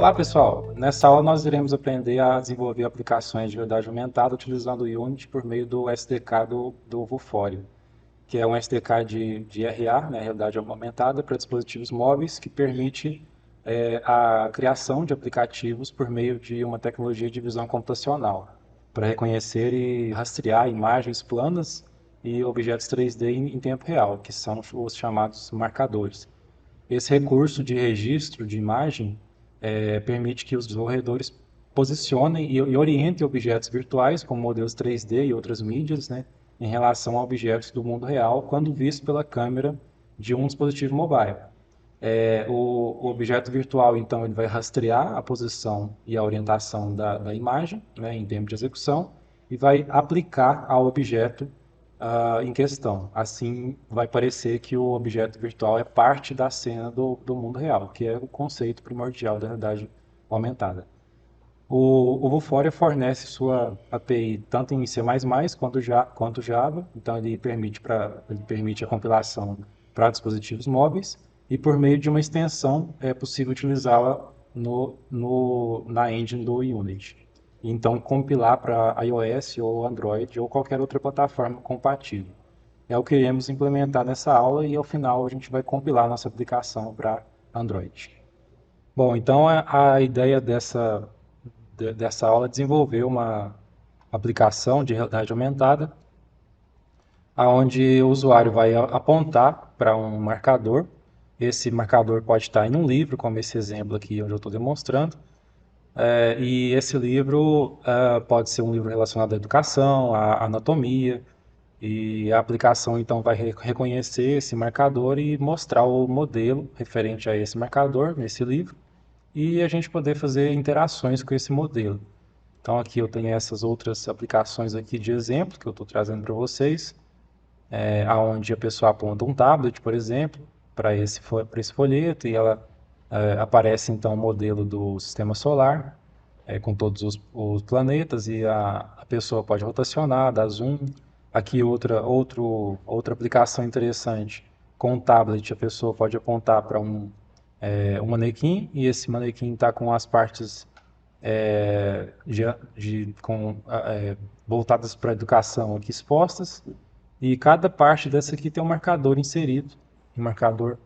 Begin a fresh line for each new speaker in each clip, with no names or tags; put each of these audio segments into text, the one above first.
Olá pessoal, nessa aula nós iremos aprender a desenvolver aplicações de realidade aumentada utilizando o Unity por meio do SDK do Vuforia, que é um SDK de RA, né, realidade aumentada, para dispositivos móveis, que permite a criação de aplicativos por meio de uma tecnologia de visão computacional, para reconhecer e rastrear imagens planas e objetos 3D em tempo real, que são os chamados marcadores. Esse recurso de registro de imagem permite que os desenvolvedores posicionem e orientem objetos virtuais, como modelos 3D e outras mídias, né, em relação a objetos do mundo real, quando visto pela câmera de um dispositivo mobile. O objeto virtual, então, ele vai rastrear a posição e a orientação da imagem, né, em tempo de execução, e vai aplicar ao objeto em questão. Assim, vai parecer que o objeto virtual é parte da cena do mundo real, que é o conceito primordial da realidade aumentada. O Vuforia fornece sua API tanto em C++ quanto Java, então ele permite a compilação para dispositivos móveis e por meio de uma extensão é possível utilizá-la na engine do Unity. Então compilar para iOS ou Android ou qualquer outra plataforma compatível. É o que iremos implementar nessa aula e ao final a gente vai compilar nossa aplicação para Android. Bom, então a ideia dessa aula é desenvolver uma aplicação de realidade aumentada, onde o usuário vai apontar para um marcador. Esse marcador pode estar em um livro, como esse exemplo aqui onde eu estou demonstrando, e esse livro pode ser um livro relacionado à educação, à anatomia, e a aplicação então vai reconhecer esse marcador e mostrar o modelo referente a esse marcador nesse livro, e a gente poder fazer interações com esse modelo. Então aqui eu tenho essas outras aplicações aqui de exemplo que eu estou trazendo para vocês, onde a pessoa aponta um tablet, por exemplo, para esse folheto e ela aparece então o modelo do sistema solar, com todos os planetas e a pessoa pode rotacionar, dar zoom. Aqui outra aplicação interessante, com o tablet a pessoa pode apontar para um manequim e esse manequim está com as partes voltadas para a educação aqui expostas, e cada parte dessa aqui tem um marcador inserido, um marcador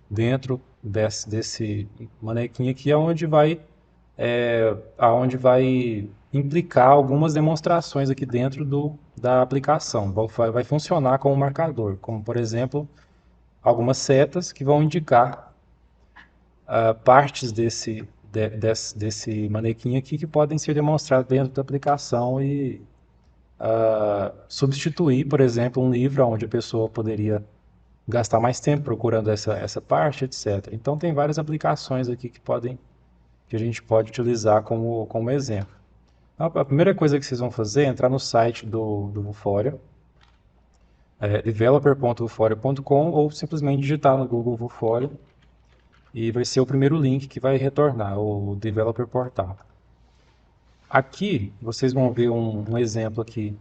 dentro desse manequim aqui, aonde vai implicar algumas demonstrações aqui dentro da aplicação. Vai funcionar como marcador, como por exemplo, algumas setas que vão indicar partes desse manequim aqui que podem ser demonstradas dentro da aplicação e substituir, por exemplo, um livro onde a pessoa poderia gastar mais tempo procurando essa parte, etc. Então tem várias aplicações aqui que a gente pode utilizar como exemplo. Então, a primeira coisa que vocês vão fazer é entrar no site do Vuforia, developer.vuforia.com, ou simplesmente digitar no Google Vuforia e vai ser o primeiro link que vai retornar, o Developer Portal. Aqui vocês vão ver um exemplo aqui,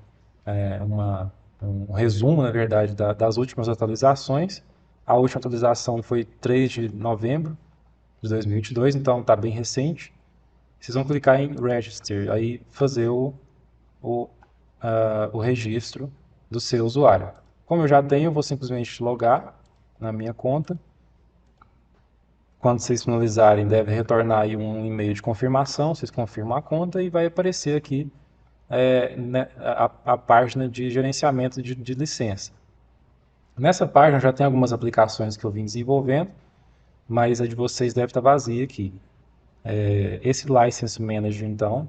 um resumo, na verdade, das últimas atualizações. A última atualização foi 3 de novembro de 2022, então está bem recente. Vocês vão clicar em Register, aí fazer o registro do seu usuário. Como eu já tenho, eu vou simplesmente logar na minha conta. Quando vocês finalizarem, deve retornar aí um e-mail de confirmação, vocês confirmam a conta e vai aparecer aqui a página de gerenciamento de licença. Nessa página já tem algumas aplicações que eu vim desenvolvendo, mas a de vocês deve estar vazia aqui. Esse License Manager, então,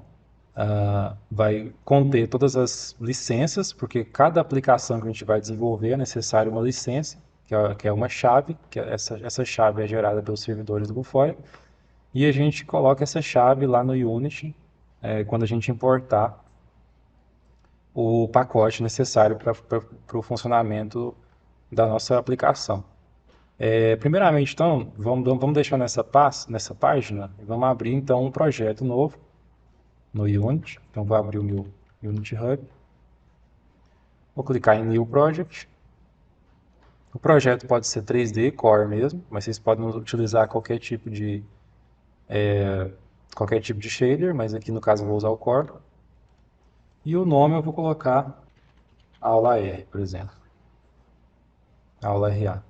vai conter todas as licenças, porque cada aplicação que a gente vai desenvolver é necessário uma licença, que é uma chave, essa chave é gerada pelos servidores do Vuforia, e a gente coloca essa chave lá no Unity quando a gente importar o pacote necessário para o funcionamento da nossa aplicação. Primeiramente, então, vamos deixar nessa página e vamos abrir então um projeto novo no Unity. Então vou abrir o meu Unity Hub, vou clicar em New Project. O projeto pode ser 3D Core mesmo, mas vocês podem utilizar qualquer tipo de qualquer tipo de shader, mas aqui no caso eu vou usar o Core. E o nome eu vou colocar aula R, por exemplo. Aula RA.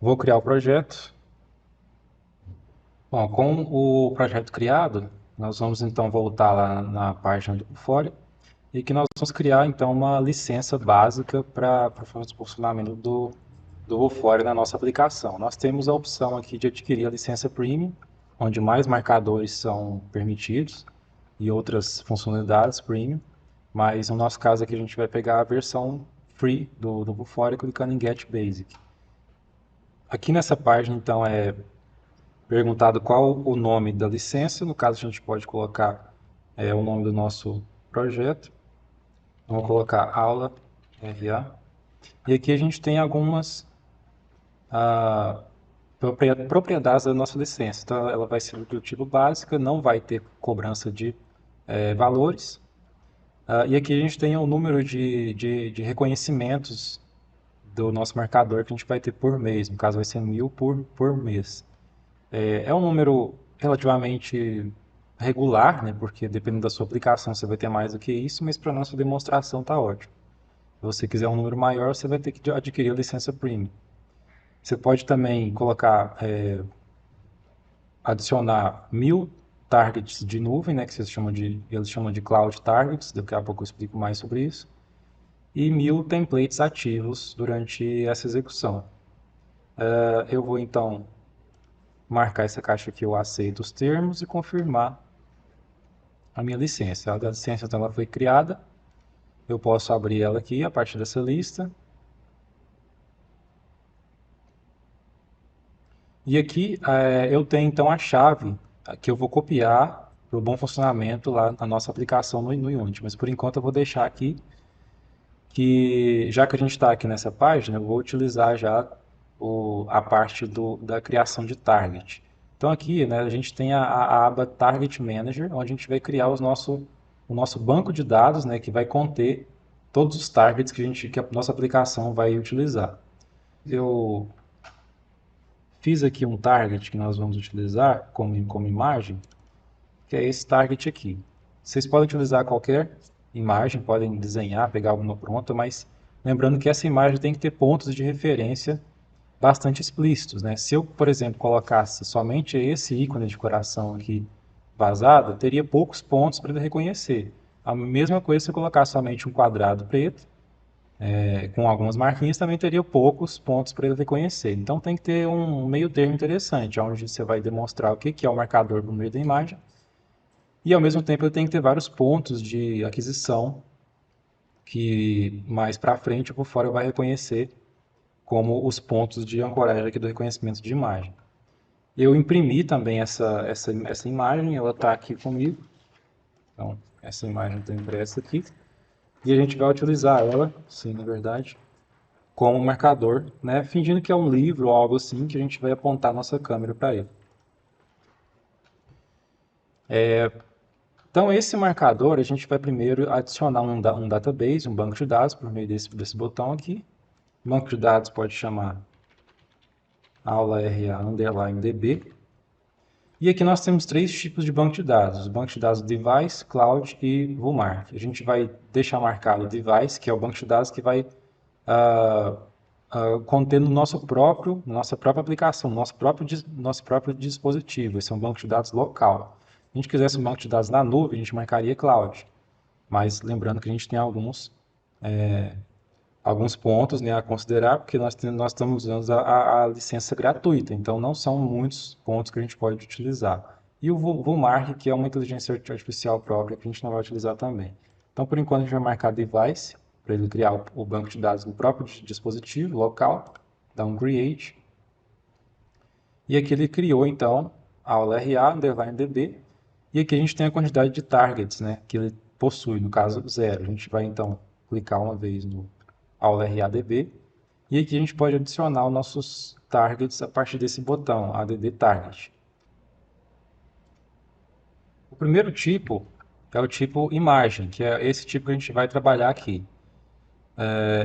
Vou criar o projeto. Bom, com o projeto criado, nós vamos então voltar lá na página do Fórum e que nós vamos criar então uma licença básica para o funcionamento do Fórum na nossa aplicação. Nós temos a opção aqui de adquirir a licença Premium, onde mais marcadores são permitidos e outras funcionalidades Premium, mas no nosso caso aqui a gente vai pegar a versão Free do Vuforia clicando em Get Basic. Aqui nessa página então é perguntado qual o nome da licença, no caso a gente pode colocar o nome do nosso projeto, vamos colocar aula RA, e aqui a gente tem algumas propriedades da nossa licença. Então ela vai ser do tipo básica, não vai ter cobrança de valores, e aqui a gente tem o número de reconhecimentos do nosso marcador que a gente vai ter por mês, no caso vai ser 1000 por mês. É um número relativamente regular, né? Porque dependendo da sua aplicação você vai ter mais do que isso, mas para nossa demonstração está ótimo. Se você quiser um número maior, você vai ter que adquirir a licença Premium. Você pode também colocar, adicionar 1000 targets de nuvem, né? Que eles chamam de Cloud Targets, daqui a pouco eu explico mais sobre isso. E 1000 templates ativos durante essa execução. Eu vou então marcar essa caixa aqui, eu aceito os termos e confirmar a minha licença. A licença então, ela foi criada, eu posso abrir ela aqui a partir dessa lista. E aqui eu tenho então a chave que eu vou copiar para o bom funcionamento lá na nossa aplicação no Unity. Mas por enquanto eu vou deixar aqui que, já que a gente está aqui nessa página, eu vou utilizar já a parte da criação de target. Então aqui, né, a gente tem a aba Target Manager, onde a gente vai criar o nosso banco de dados, né, que vai conter todos os targets que a nossa aplicação vai utilizar. Eu fiz aqui um target que nós vamos utilizar como imagem, que é esse target aqui. Vocês podem utilizar qualquer imagem, podem desenhar, pegar alguma pronta, mas lembrando que essa imagem tem que ter pontos de referência bastante explícitos, né? Se eu, por exemplo, colocasse somente esse ícone de coração aqui vazado, teria poucos pontos para ele reconhecer. A mesma coisa se eu colocar somente um quadrado preto, com algumas marquinhas, também teria poucos pontos para ele reconhecer. Então tem que ter um meio termo interessante, onde você vai demonstrar o que é o marcador no meio da imagem, e ao mesmo tempo ele tem que ter vários pontos de aquisição que mais para frente o Vuforia vai reconhecer como os pontos de ancoragem aqui do reconhecimento de imagem. Eu imprimi também essa imagem, ela está aqui comigo. Então, essa imagem está impressa aqui. E a gente vai utilizar ela, sim, na verdade, como marcador, né? Fingindo que é um livro ou algo assim, que a gente vai apontar nossa câmera para ele. Então, esse marcador, a gente vai primeiro adicionar um database, um banco de dados, por meio desse botão aqui. O banco de dados pode chamar aula RA_DB. E aqui nós temos três tipos de banco de dados. O banco de dados Device, Cloud e VuMark. A gente vai deixar marcado o Device, que é o banco de dados que vai conter no nossa própria aplicação, nosso próprio dispositivo. Esse é um banco de dados local. Se a gente quisesse um banco de dados na nuvem, a gente marcaria Cloud. Mas lembrando que a gente tem alguns pontos, né, a considerar, porque nós estamos usando a licença gratuita, então não são muitos pontos que a gente pode utilizar. E o VuMark, que é uma inteligência artificial própria, que a gente não vai utilizar também. Então, por enquanto, a gente vai marcar Device, para ele criar o banco de dados no próprio dispositivo local, dar um Create. E aqui ele criou, então, aula RA_DB, e aqui a gente tem a quantidade de targets, né, que ele possui, no caso, 0. A gente vai, então, clicar uma vez no aula RADB, e aqui a gente pode adicionar os nossos targets a partir desse botão, ADD Target. O primeiro tipo é o tipo imagem, que é esse tipo que a gente vai trabalhar aqui.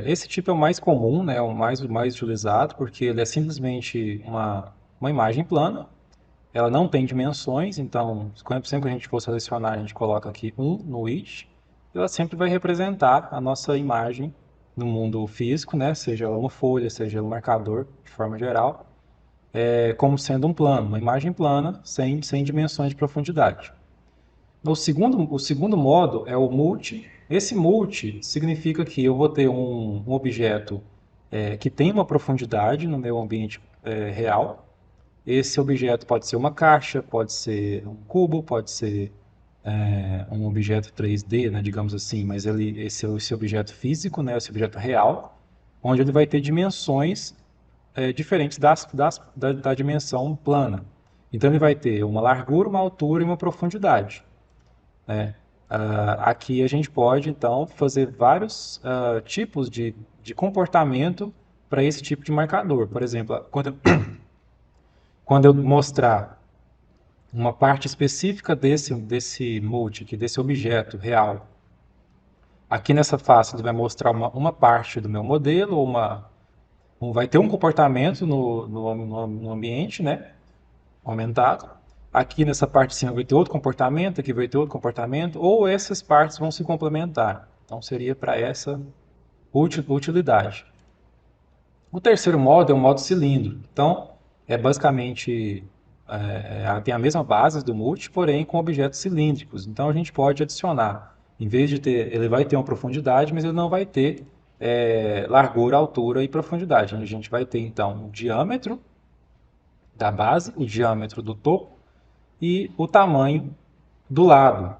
Esse tipo é o mais comum, né, o mais utilizado, porque ele é simplesmente uma imagem plana, ela não tem dimensões, então sempre que a gente for selecionar, a gente coloca aqui 1 no widget, e ela sempre vai representar a nossa imagem no mundo físico, né? Seja ela uma folha, seja ela um marcador, de forma geral, como sendo um plano, uma imagem plana, sem dimensões de profundidade. O segundo modo é o multi. Esse multi significa que eu vou ter um objeto que tem uma profundidade no meu ambiente real. Esse objeto pode ser uma caixa, pode ser um cubo, pode ser um objeto 3D, né, digamos assim, mas esse é esse objeto físico, né, esse objeto real, onde ele vai ter dimensões diferentes da dimensão plana. Então ele vai ter uma largura, uma altura e uma profundidade, né? Aqui a gente pode, então, fazer vários tipos de comportamento para esse tipo de marcador. Por exemplo, quando eu mostrar uma parte específica desse multi, aqui, desse objeto real, aqui nessa face ele vai mostrar uma parte do meu modelo, vai ter um comportamento no ambiente, né? Aumentado. Aqui nessa parte de cima vai ter outro comportamento, aqui vai ter outro comportamento, ou essas partes vão se complementar. Então seria para essa utilidade. O terceiro modo é o modo cilindro. Então é basicamente tem a mesma base do multi, porém com objetos cilíndricos. Então a gente pode adicionar, em vez de ter, ele vai ter uma profundidade, mas ele não vai ter largura, altura e profundidade. A gente vai ter então o diâmetro da base, o diâmetro do topo e o tamanho do lado.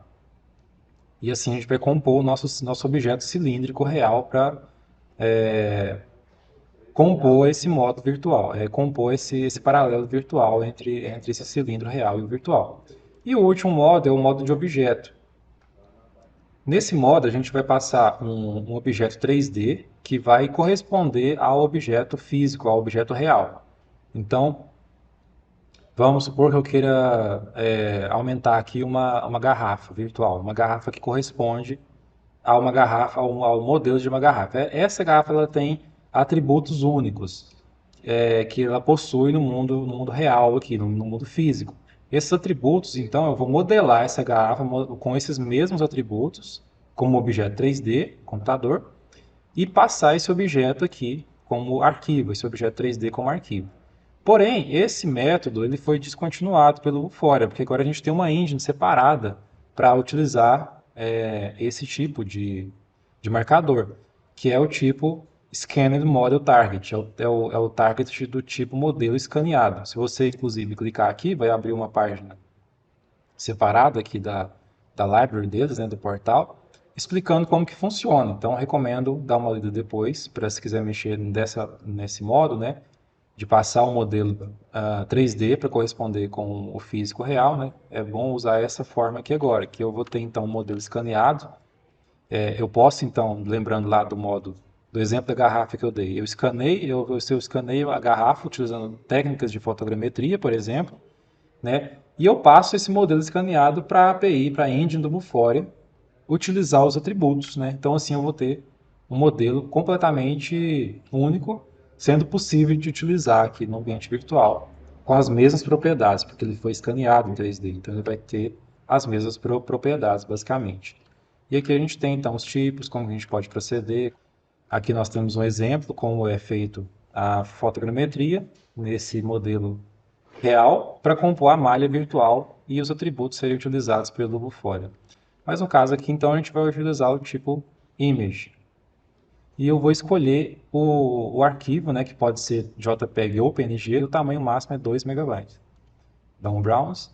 E assim a gente vai compor o nosso objeto cilíndrico real para compor esse modo virtual, compor esse paralelo virtual entre esse cilindro real e o virtual. E o último modo é o modo de objeto. Nesse modo, a gente vai passar um objeto 3D que vai corresponder ao objeto físico, ao objeto real. Então, vamos supor que eu queira aumentar aqui uma garrafa virtual, uma garrafa que corresponde a uma garrafa, ao modelo de uma garrafa. Essa garrafa ela tem atributos únicos que ela possui no mundo real aqui, no mundo físico. Esses atributos, então, eu vou modelar essa garrafa com esses mesmos atributos, como objeto 3D, computador, e passar esse objeto aqui como arquivo, esse objeto 3D como arquivo. Porém, esse método ele foi descontinuado pelo Vuforia, porque agora a gente tem uma engine separada para utilizar esse tipo de marcador, que é o tipo Scanned Model Target, é o target do tipo modelo escaneado. Se você, inclusive, clicar aqui, vai abrir uma página separada aqui da library deles, né, do portal, explicando como que funciona. Então, recomendo dar uma lida depois, para se quiser mexer nesse modo, né, de passar o modelo 3D para corresponder com o físico real, né? É bom usar essa forma aqui agora, que eu vou ter então um modelo escaneado. Eu posso então, lembrando lá do exemplo da garrafa que eu dei, eu escaneio a garrafa utilizando técnicas de fotogrametria, por exemplo, né? E eu passo esse modelo escaneado para a API, para a engine do Vuforia, utilizar os atributos, né? Então assim eu vou ter um modelo completamente único, sendo possível de utilizar aqui no ambiente virtual, com as mesmas propriedades, porque ele foi escaneado em 3D, então ele vai ter as mesmas propriedades, basicamente. E aqui a gente tem então os tipos, como a gente pode proceder. Aqui nós temos um exemplo como é feito a fotogrametria nesse modelo real para compor a malha virtual e os atributos serem utilizados pelo Vuforia. Mas no caso aqui, então, a gente vai utilizar o tipo image. E eu vou escolher o arquivo, né, que pode ser JPEG ou PNG, e o tamanho máximo é 2 MB. Dá um browse,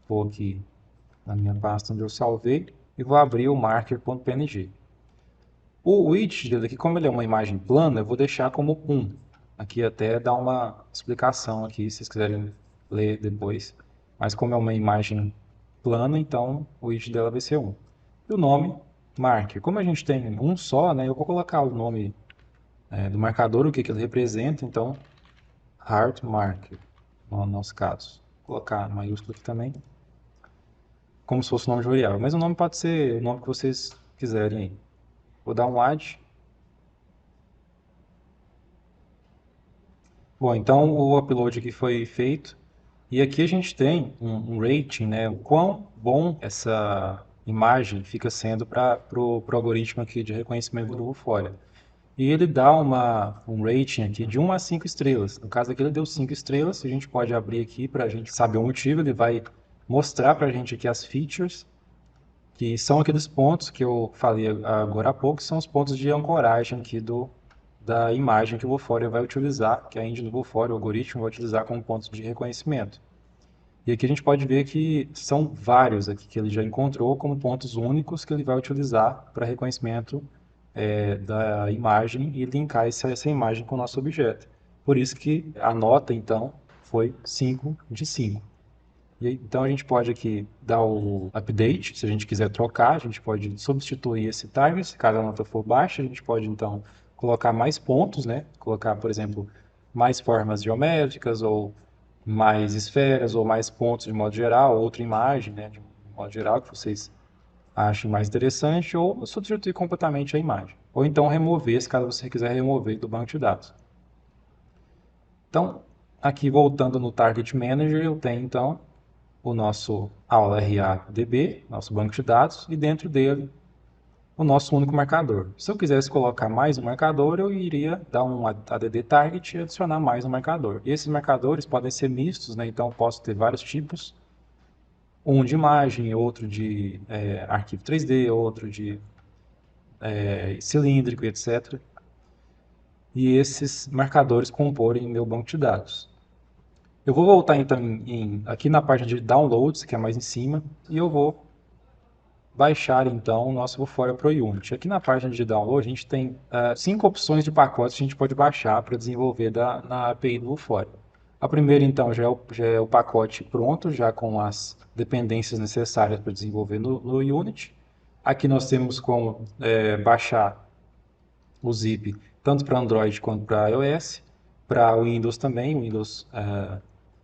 vou aqui na minha pasta onde eu salvei e vou abrir o marker.png. O widget dele aqui, como ele é uma imagem plana, eu vou deixar como 1. Aqui até dá uma explicação aqui, se vocês quiserem ler depois. Mas como é uma imagem plana, então o widget dela vai ser 1. E o nome, marker. Como a gente tem um só, né, eu vou colocar o nome do marcador, o que ele representa. Então, heart marker, no nosso caso. Vou colocar maiúsculo aqui também, como se fosse o nome de variável. Mas o nome pode ser o nome que vocês quiserem aí. Vou dar um add. Bom, então o upload aqui foi feito E aqui a gente tem um rating, né, o quão bom essa imagem fica sendo para o algoritmo aqui de reconhecimento do Vuforia. E ele dá um rating aqui de 1 a 5 estrelas. No caso aqui ele deu 5 estrelas, a gente pode abrir aqui para a gente saber o motivo, ele vai mostrar para a gente aqui as features, que são aqueles pontos que eu falei agora há pouco, que são os pontos de ancoragem aqui da imagem que o Vuforia vai utilizar, que a engine do Vuforia, o algoritmo, vai utilizar como pontos de reconhecimento. E aqui a gente pode ver que são vários aqui que ele já encontrou como pontos únicos que ele vai utilizar para reconhecimento da imagem e linkar essa imagem com o nosso objeto. Por isso que a nota, então, foi 5 de 5. Então a gente pode aqui dar o update, se a gente quiser trocar, a gente pode substituir esse target, se caso a nota for baixa, a gente pode então colocar mais pontos, né? Colocar, por exemplo, mais formas geométricas, ou mais esferas, ou mais pontos de modo geral, outra imagem, né? De modo geral, que vocês achem mais interessante, ou substituir completamente a imagem. Ou então remover, se caso você quiser remover do banco de dados. Então, aqui voltando no Target Manager, eu tenho então o nosso aula RADB, nosso banco de dados, e dentro dele o nosso único marcador. Se eu quisesse colocar mais um marcador, eu iria dar um add target e adicionar mais um marcador. E esses marcadores podem ser mistos, né? Então eu posso ter vários tipos, um de imagem, outro de arquivo 3D, outro de cilíndrico, etc. E esses marcadores comporem meu banco de dados. Eu vou voltar então aqui na página de downloads, que é mais em cima, e eu vou baixar então o nosso Vuforia Pro Unity. Aqui na página de download a gente tem 5 opções de pacotes que a gente pode baixar para desenvolver na API do Vuforia. A primeira então já é o pacote pronto, já com as dependências necessárias para desenvolver no Unity. Aqui nós temos como baixar o zip tanto para Android quanto para iOS, para Windows também, Windows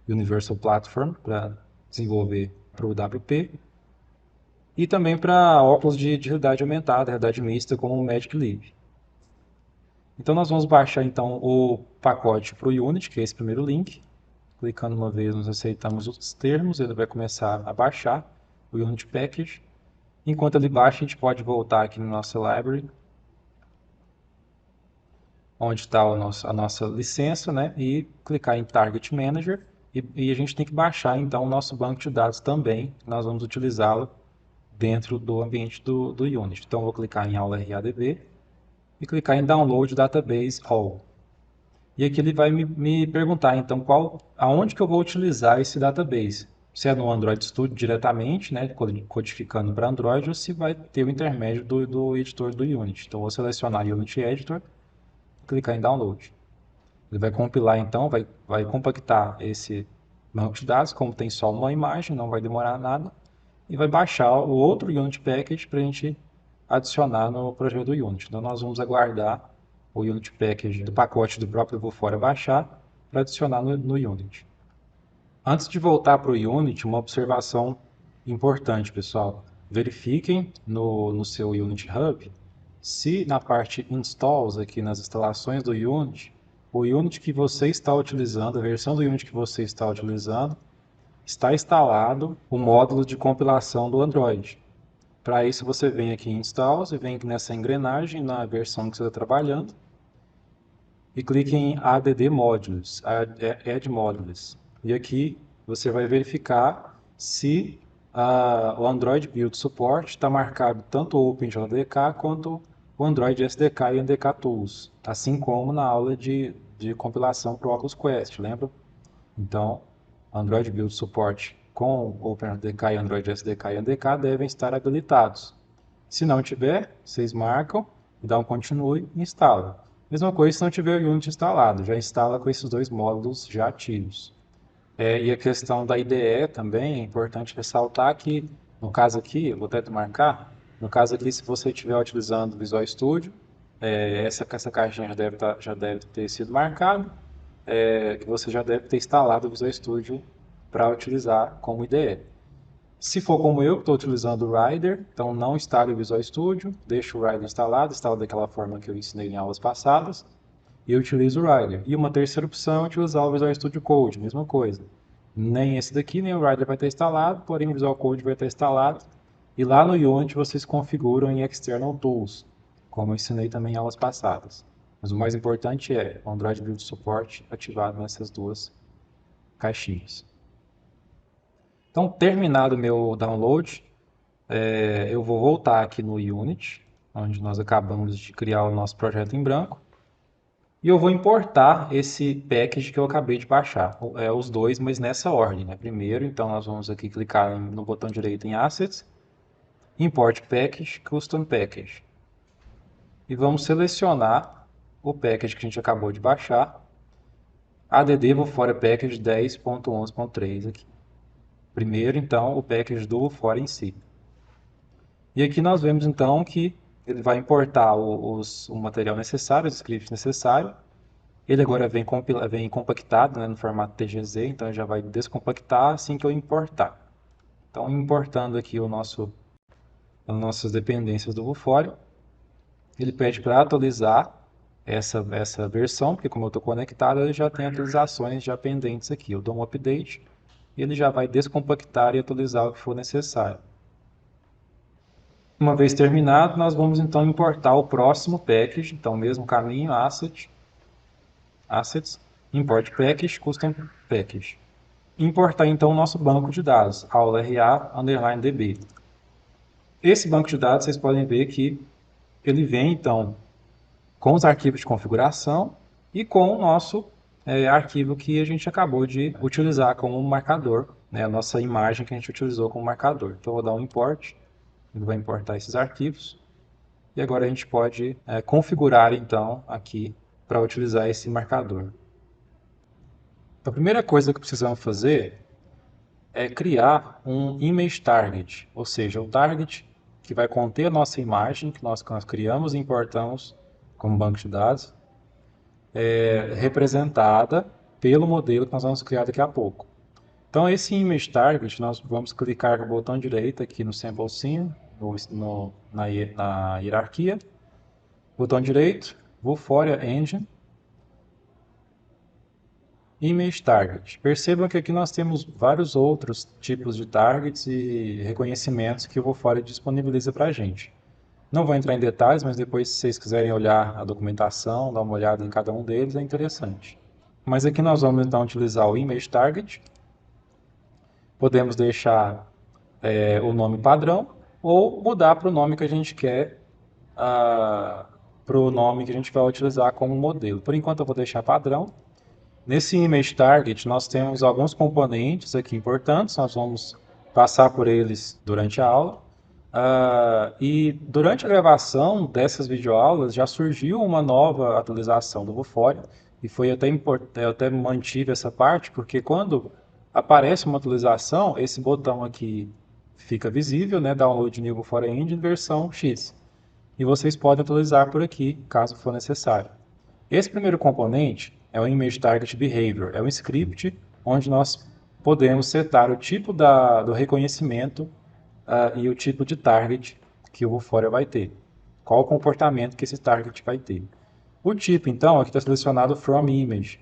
Universal Platform, para desenvolver para o WP, e também para óculos de realidade aumentada, realidade mista, como o Magic Leap. Então nós vamos baixar então o pacote para o Unity, que é esse primeiro link. Clicando uma vez, nós aceitamos os termos, ele vai começar a baixar o Unity Package. Enquanto ele baixa, a gente pode voltar aqui na nossa library, onde está a nossa licença, né? E clicar em Target Manager. E a gente tem que baixar então o nosso banco de dados também, nós vamos utilizá-lo dentro do ambiente do Unity. Então, eu vou clicar em aula RADB e clicar em Download Database All. E aqui ele vai me perguntar, então, aonde que eu vou utilizar esse database. Se é no Android Studio diretamente, né, codificando para Android, ou se vai ter o intermédio do editor do Unity. Então, eu vou selecionar Unity Editor e clicar em Download. Ele vai compilar, então, vai compactar esse banco de dados, como tem só uma imagem, não vai demorar nada, e vai baixar o outro Unity Package para a gente adicionar no projeto do Unity. Então nós vamos aguardar o Unity Package do pacote do próprio Vuforia baixar para adicionar no Unity. Antes de voltar para o Unity, uma observação importante, pessoal. Verifiquem no seu Unity Hub se na parte Installs, aqui nas instalações do Unity, o Unity que você está utilizando, a versão do Unity que você está utilizando, está instalado o módulo de compilação do Android. Para isso você vem aqui em Installs e vem nessa engrenagem na versão que você está trabalhando e clique em Add Modules, Add Modules. E aqui você vai verificar se o Android Build Support está marcado tanto o OpenJDK quanto o Android SDK e NDK Tools, assim como na aula de compilação para o Oculus Quest, lembra? Então, Android Build Support com OpenJDK e Android SDK e NDK devem estar habilitados. Se não tiver, vocês marcam, dá um continue e instala. Mesma coisa se não tiver o Unity instalado, já instala com esses dois módulos já ativos. E a questão da IDE também é importante ressaltar que, no caso aqui, eu vou até marcar, no caso aqui, se você estiver utilizando o Visual Studio, essa caixinha já deve ter sido marcada, que você já deve ter instalado o Visual Studio para utilizar como IDE. Se for como eu, que estou utilizando o Rider, então não instale o Visual Studio, deixe o Rider instalado, instala daquela forma que eu ensinei em aulas passadas, e utilizo o Rider. E uma terceira opção é utilizar o Visual Studio Code, mesma coisa. Nem esse daqui, nem o Rider vai estar instalado, porém o Visual Code vai estar instalado. E lá no Unity vocês configuram em External Tools, como eu ensinei também em aulas passadas. Mas o mais importante é o Android Build Support ativado nessas duas caixinhas. Então, terminado o meu download, eu vou voltar aqui no Unity, onde nós acabamos de criar o nosso projeto em branco. E eu vou importar esse package que eu acabei de baixar, os dois, mas nessa ordem, né? Primeiro, então, nós vamos aqui clicar no botão direito em Assets, Import Package, Custom Package. E vamos selecionar o package que a gente acabou de baixar, ADD Vuforia Package 10.11.3 aqui. Primeiro, então, o package do Vuforia em si. E aqui nós vemos, então, que ele vai importar o material necessário, os scripts necessários. Ele agora vem compactado, né, no formato TGZ, então já vai descompactar assim que eu importar. Então, importando aqui as nossas dependências do Vuforia, ele pede para atualizar essa versão, porque como eu estou conectado, ele já tem atualizações já pendentes aqui. Eu dou um update e ele já vai descompactar e atualizar o que for necessário. Uma vez terminado, nós vamos então importar o próximo package, então mesmo caminho, Assets, Import Package, Custom Package. Importar então o nosso banco de dados, aula RA_DB. Esse banco de dados, vocês podem ver que ele vem então com os arquivos de configuração e com o nosso arquivo que a gente acabou de utilizar como marcador, né, a nossa imagem que a gente utilizou como marcador. Então, eu vou dar um import, ele vai importar esses arquivos, e agora a gente pode configurar então aqui para utilizar esse marcador. A primeira coisa que precisamos fazer é criar um image target, ou seja, o target que vai conter a nossa imagem que nós criamos e importamos como banco de dados, representada pelo modelo que nós vamos criar daqui a pouco. Então, esse image target, nós vamos clicar com o botão direito aqui no Sample Scene, na hierarquia, botão direito, Vuforia Engine, Image Target. Percebam que aqui nós temos vários outros tipos de targets e reconhecimentos que o Vuforia disponibiliza para a gente. Não vou entrar em detalhes, mas depois, se vocês quiserem olhar a documentação, dar uma olhada em cada um deles, é interessante. Mas aqui nós vamos então utilizar o Image Target. Podemos deixar o nome padrão ou mudar para o nome que a gente quer, para o nome que a gente vai utilizar como modelo. Por enquanto eu vou deixar padrão. Nesse Image Target nós temos alguns componentes aqui importantes, nós vamos passar por eles durante a aula. E durante a gravação dessas videoaulas já surgiu uma nova atualização do Vuforia e foi até importante, eu até mantive essa parte, porque quando aparece uma atualização, esse botão aqui fica visível, né, Download New Vuforia Engine versão X. E vocês podem atualizar por aqui, caso for necessário. Esse primeiro componente é o Image Target Behavior, é um script onde nós podemos setar o tipo do reconhecimento e o tipo de target que o Vuforia vai ter. Qual o comportamento que esse target vai ter. O tipo, então, aqui está selecionado From Image.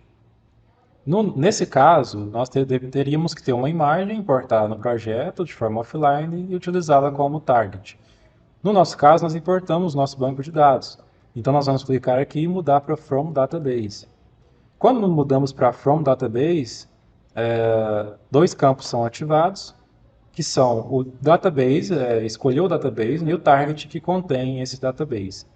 Nesse caso, nós teríamos que ter uma imagem importada no projeto de forma offline e utilizá-la como target. No nosso caso, nós importamos nosso banco de dados. Então, nós vamos clicar aqui e mudar para From Database. Quando mudamos para From Database, dois campos são ativados, que são o database, escolher o database, e o target que contém esse database.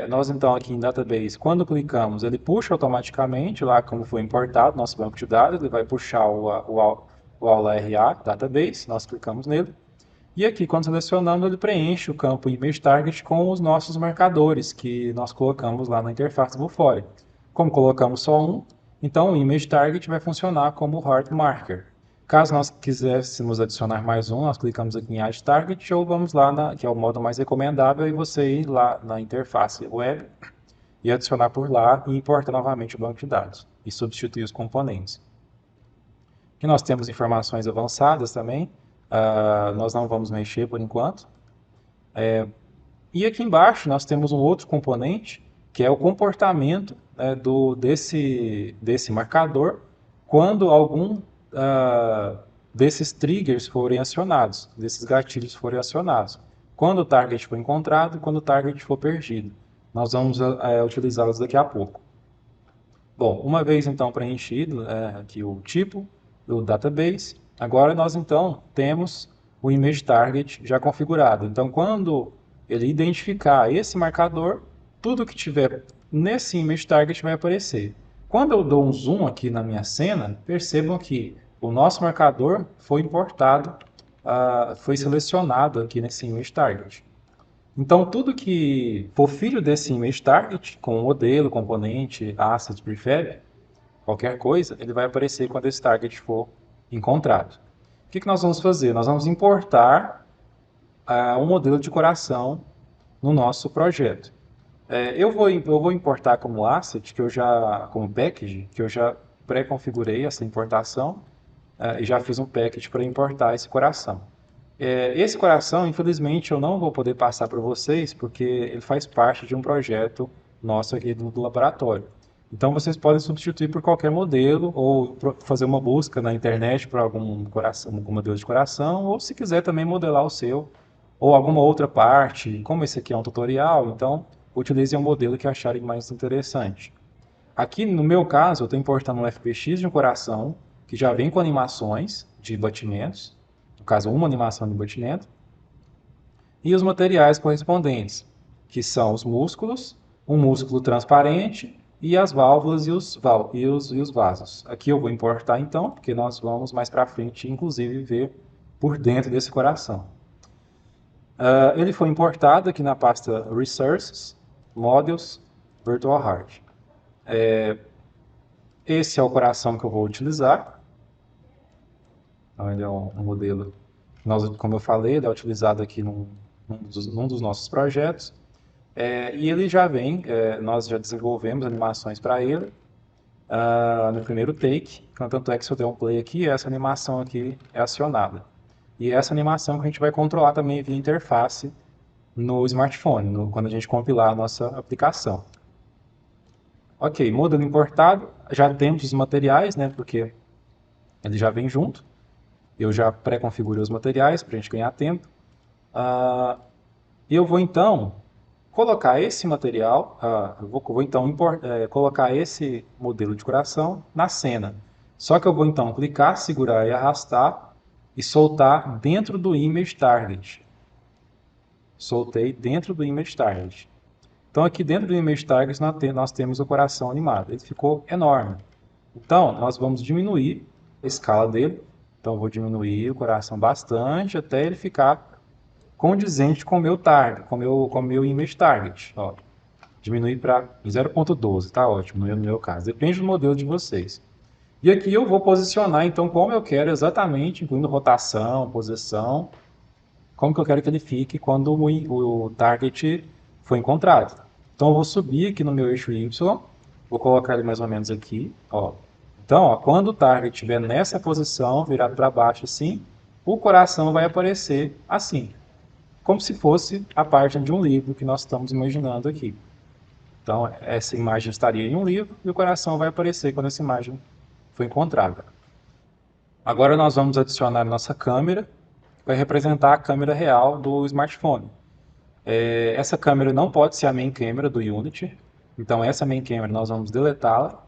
Nós então aqui em database, quando clicamos, ele puxa automaticamente, lá como foi importado nosso banco de dados, ele vai puxar o aula RA database, nós clicamos nele. E aqui, quando selecionamos, ele preenche o campo Image Target com os nossos marcadores que nós colocamos lá na interface Vuforia. Como colocamos só um, então o Image Target vai funcionar como Heart Marker. Caso nós quiséssemos adicionar mais um, nós clicamos aqui em Add Target ou vamos lá, que é o modo mais recomendável, e você ir lá na interface web e adicionar por lá e importar novamente o banco de dados e substituir os componentes. Aqui nós temos informações avançadas também, nós não vamos mexer por enquanto. E aqui embaixo nós temos um outro componente, que é o comportamento desse marcador quando algum desses triggers forem acionados, desses gatilhos forem acionados. Quando o target for encontrado e quando o target for perdido. Nós vamos utilizá-los daqui a pouco. Bom, uma vez então preenchido aqui o tipo do database, agora nós então temos o image target já configurado. Então, quando ele identificar esse marcador, tudo que tiver nesse image target vai aparecer. Quando eu dou um zoom aqui na minha cena, percebam que o nosso marcador foi importado, foi selecionado aqui nesse image target. Então, tudo que for filho desse image target, com modelo, componente, asset, prefab, qualquer coisa, ele vai aparecer quando esse target for encontrado. O que nós vamos fazer? Nós vamos importar um modelo de coração no nosso projeto. Eu vou importar como asset, como package, que eu já pré-configurei essa importação e já fiz um package para importar esse coração. Esse coração, infelizmente, eu não vou poder passar para vocês, porque ele faz parte de um projeto nosso aqui do laboratório. Então, vocês podem substituir por qualquer modelo, ou fazer uma busca na internet por algum modelo de coração, ou se quiser também modelar o seu, ou alguma outra parte. Como esse aqui é um tutorial, então, utilize um modelo que acharem mais interessante. Aqui, no meu caso, eu estou importando um FBX de um coração, que já vem com animações de batimentos, no caso, uma animação de batimento, e os materiais correspondentes, que são os músculos, um músculo transparente e as válvulas e os vasos. Aqui eu vou importar então, porque nós vamos mais para frente, inclusive, ver por dentro desse coração. Ele foi importado aqui na pasta Resources, Models, Virtual Heart. Esse é o coração que eu vou utilizar. Então, ele é um modelo, como eu falei, ele é utilizado aqui num dos nossos projetos. E ele já vem, nós já desenvolvemos animações para ele no primeiro take. Tanto é que se eu der um play aqui, essa animação aqui é acionada. E essa animação que a gente vai controlar também via interface no smartphone, quando a gente compilar a nossa aplicação. Ok, modelo importado, já temos os materiais, né, porque ele já vem junto. Eu já pré-configurei os materiais para a gente ganhar tempo. Eu vou então colocar esse material, vou então colocar esse modelo de coração na cena. Só que eu vou então clicar, segurar e arrastar e soltar dentro do image target. Soltei dentro do image target. Então aqui dentro do image target nós temos o coração animado. Ele ficou enorme. Então nós vamos diminuir a escala dele. Então eu vou diminuir o coração bastante até ele ficar condizente com o meu target, com o meu image target. Ó, diminuir para 0.12, tá ótimo no meu caso. Depende do modelo de vocês. E aqui eu vou posicionar então como eu quero exatamente, incluindo rotação, posição, como que eu quero que ele fique quando o target for encontrado. Então eu vou subir aqui no meu eixo Y, vou colocar ele mais ou menos aqui, ó. Então, ó, quando o target estiver nessa posição, virado para baixo assim, o coração vai aparecer assim, como se fosse a página de um livro que nós estamos imaginando aqui. Então, essa imagem estaria em um livro e o coração vai aparecer quando essa imagem for encontrada. Agora nós vamos adicionar a nossa câmera, que vai representar a câmera real do smartphone. Essa câmera não pode ser a main camera do Unity, então essa main camera nós vamos deletá-la.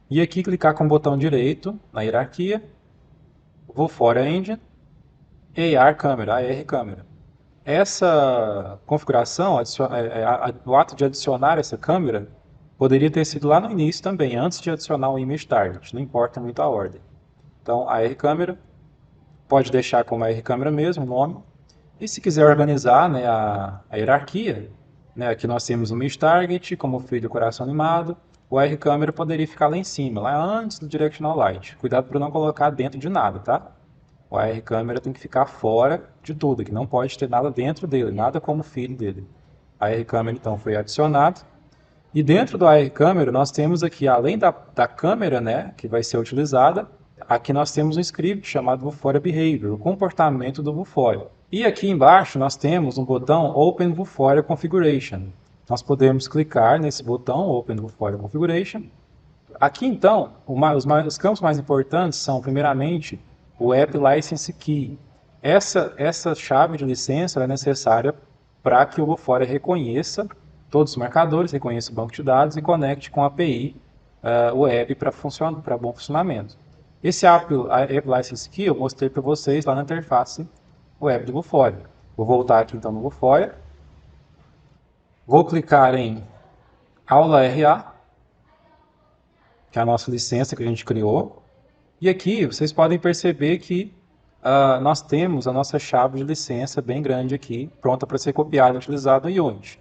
E aqui clicar com o botão direito na hierarquia, Vuforia Engine, AR câmera. Essa configuração, o ato de adicionar essa câmera, poderia ter sido lá no início também, antes de adicionar o image target, não importa muito a ordem. Então, AR câmera, pode deixar como AR câmera mesmo o nome. E se quiser organizar, né, a hierarquia, né, aqui nós temos o image target, como filho do coração animado. O AR câmera poderia ficar lá em cima, lá antes do directional light. Cuidado para não colocar dentro de nada, tá? O AR câmera tem que ficar fora de tudo, que não pode ter nada dentro dele, nada como filho dele. A AR câmera então foi adicionado. E dentro do AR câmera nós temos aqui, além da câmera, né, que vai ser utilizada, aqui nós temos um script chamado Vuforia Behavior, o comportamento do Vuforia. E aqui embaixo nós temos um botão Open Vuforia Configuration. Nós podemos clicar nesse botão Open Vuforia Configuration Aqui então, os campos mais importantes são, primeiramente, o App License Key. Essa chave de licença é necessária para que o Vuforia reconheça todos os marcadores, reconheça o banco de dados e conecte com a API web para bom funcionamento. Esse App License Key eu mostrei para vocês lá na interface web do Vuforia. Vou voltar aqui então no Vuforia. Vou clicar em Aula RA, que é a nossa licença que a gente criou. E aqui vocês podem perceber que nós temos a nossa chave de licença bem grande aqui, pronta para ser copiada e utilizada no Unity.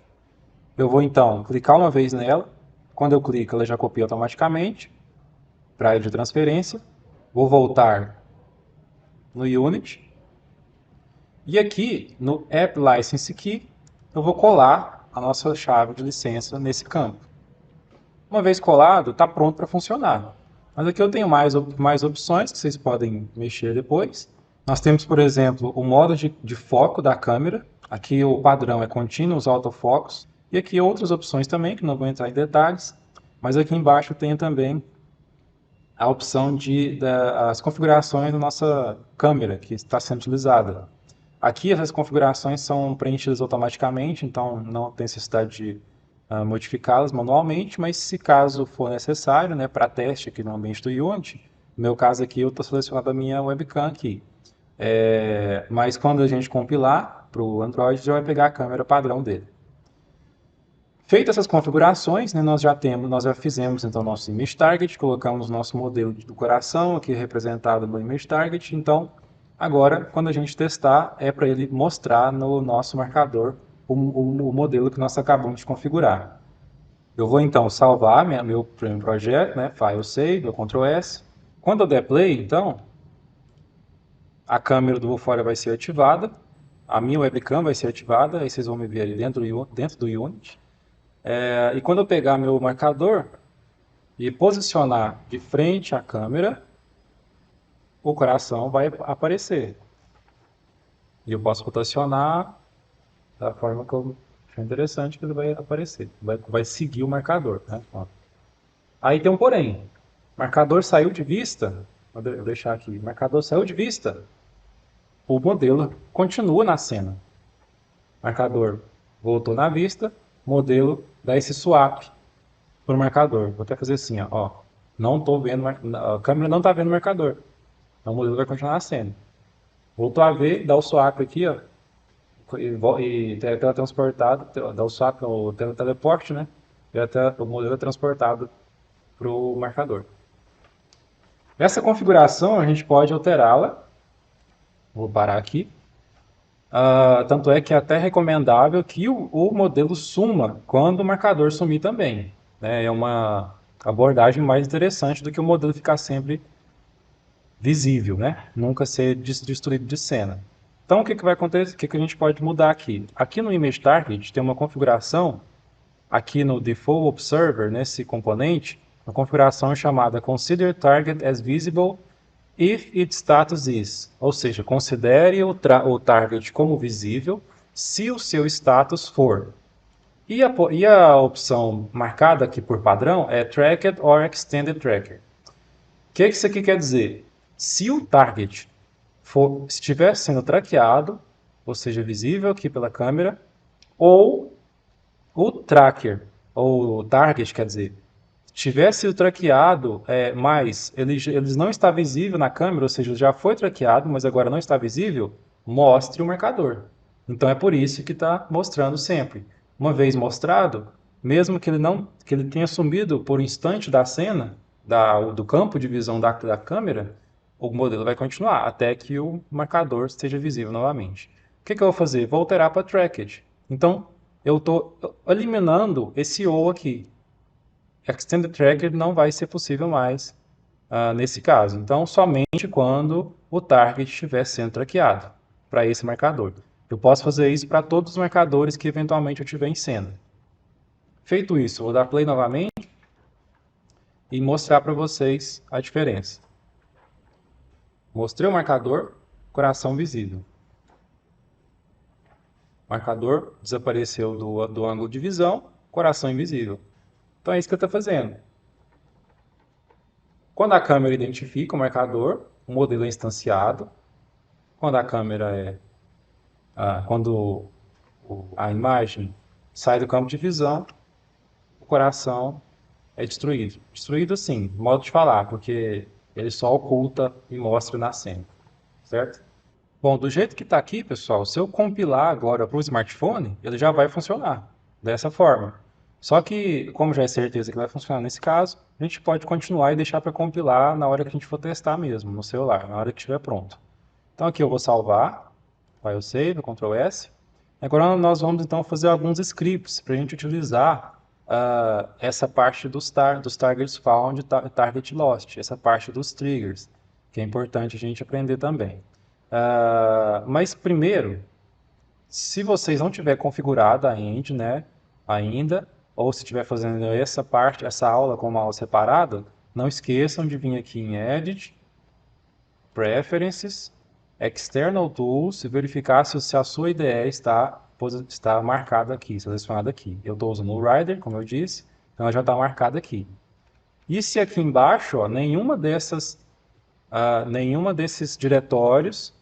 Eu vou então clicar uma vez nela. Quando eu clico, ela já copia automaticamente para a área de transferência. Vou voltar no Unity. E aqui no App License Key, eu vou colar a nossa chave de licença nesse campo. Uma vez colado, está pronto para funcionar. Mas aqui eu tenho mais opções que vocês podem mexer depois. Nós temos, por exemplo, o modo de foco da câmera. Aqui o padrão é Continuous Autofocus. E aqui outras opções também, que não vou entrar em detalhes. Mas aqui embaixo tem também a opção as configurações da nossa câmera que está sendo utilizada. Aqui essas configurações são preenchidas automaticamente, então não tem necessidade de modificá-las manualmente, mas se caso for necessário, né, para teste aqui no ambiente do Unity, no meu caso aqui eu estou selecionando a minha webcam aqui. Mas quando a gente compilar para o Android, já vai pegar a câmera padrão dele. Feitas essas configurações, né, nós já fizemos então nosso image target, colocamos nosso modelo do coração aqui representado no image target. Então, agora, quando a gente testar, é para ele mostrar no nosso marcador o modelo que nós acabamos de configurar. Eu vou então salvar meu primeiro projeto, né, File Save, eu Ctrl S. Quando eu der Play, então, a câmera do Vuforia vai ser ativada, a minha webcam vai ser ativada, aí vocês vão me ver ali dentro do Unity. E quando eu pegar meu marcador e posicionar de frente à câmera, o coração vai aparecer. E eu posso rotacionar da forma que eu achar interessante que ele vai aparecer. Vai seguir o marcador. Né? Aí tem um porém. Marcador saiu de vista. Vou deixar aqui. Marcador saiu de vista. O modelo continua na cena. Marcador voltou na vista. Modelo dá esse swap para o marcador. Vou até fazer assim, ó. Não estou vendo, a câmera não está vendo o marcador. Então o modelo vai continuar na cena. Voltou a ver, dá o swap aqui, ó. E teletransportado, dá o swap, o teleporte, né? E até o modelo é transportado para o marcador. Essa configuração a gente pode alterá-la. Vou parar aqui. Tanto é que é até recomendável que o modelo suma quando o marcador sumir também. Né? É uma abordagem mais interessante do que o modelo ficar sempre visível, né? Nunca ser destruído de cena. Então, o que vai acontecer? O que a gente pode mudar aqui? Aqui no Image Target tem uma configuração, aqui no Default Observer, nesse componente, uma configuração chamada Consider Target as Visible if its status is, ou seja, considere o target como visível se o seu status for. E a opção marcada aqui por padrão é Tracked or Extended Tracker. O que isso aqui quer dizer? Se o target estiver sendo traqueado, ou seja, visível aqui pela câmera, ou o tracker, ou o target, quer dizer, tiver sido traqueado, mas ele não está visível na câmera, ou seja, já foi traqueado, mas agora não está visível, mostre o marcador. Então é por isso que está mostrando sempre. Uma vez mostrado, mesmo que ele tenha sumido por um instante da cena, do campo de visão da câmera, o modelo vai continuar até que o marcador esteja visível novamente. O que eu vou fazer? Vou alterar para Tracked. Então, eu estou eliminando esse O aqui. Extended Tracker não vai ser possível mais nesse caso. Então, somente quando o target estiver sendo traqueado para esse marcador. Eu posso fazer isso para todos os marcadores que eventualmente eu tiver em cena. Feito isso, vou dar play novamente e mostrar para vocês a diferença. Mostrei o marcador, coração visível. O marcador desapareceu do ângulo de visão, coração invisível. Então é isso que eu estou fazendo. Quando a câmera identifica o marcador, o modelo é instanciado. Quando a câmera quando a imagem sai do campo de visão, o coração é destruído. Destruído assim, modo de falar, porque ele só oculta e mostra na cena, certo? Bom, do jeito que está aqui, pessoal, se eu compilar agora para o smartphone, ele já vai funcionar dessa forma. Só que, como já é certeza que vai funcionar nesse caso, a gente pode continuar e deixar para compilar na hora que a gente for testar mesmo, no celular, na hora que estiver pronto. Então aqui eu vou salvar, file save, Ctrl S. Agora nós vamos então fazer alguns scripts para a gente utilizar essa parte dos targets found e target lost, essa parte dos triggers, que é importante a gente aprender também. Mas primeiro, se vocês não tiver configurado a end, né, ainda, ou se estiver fazendo essa parte, essa aula com uma aula separada, não esqueçam de vir aqui em Edit, Preferences, External Tools e verificar se a sua IDE está marcada aqui, selecionada aqui. Eu estou usando o Rider, como eu disse, então ela já está marcada aqui. E se aqui embaixo, ó, nenhum desses diretórios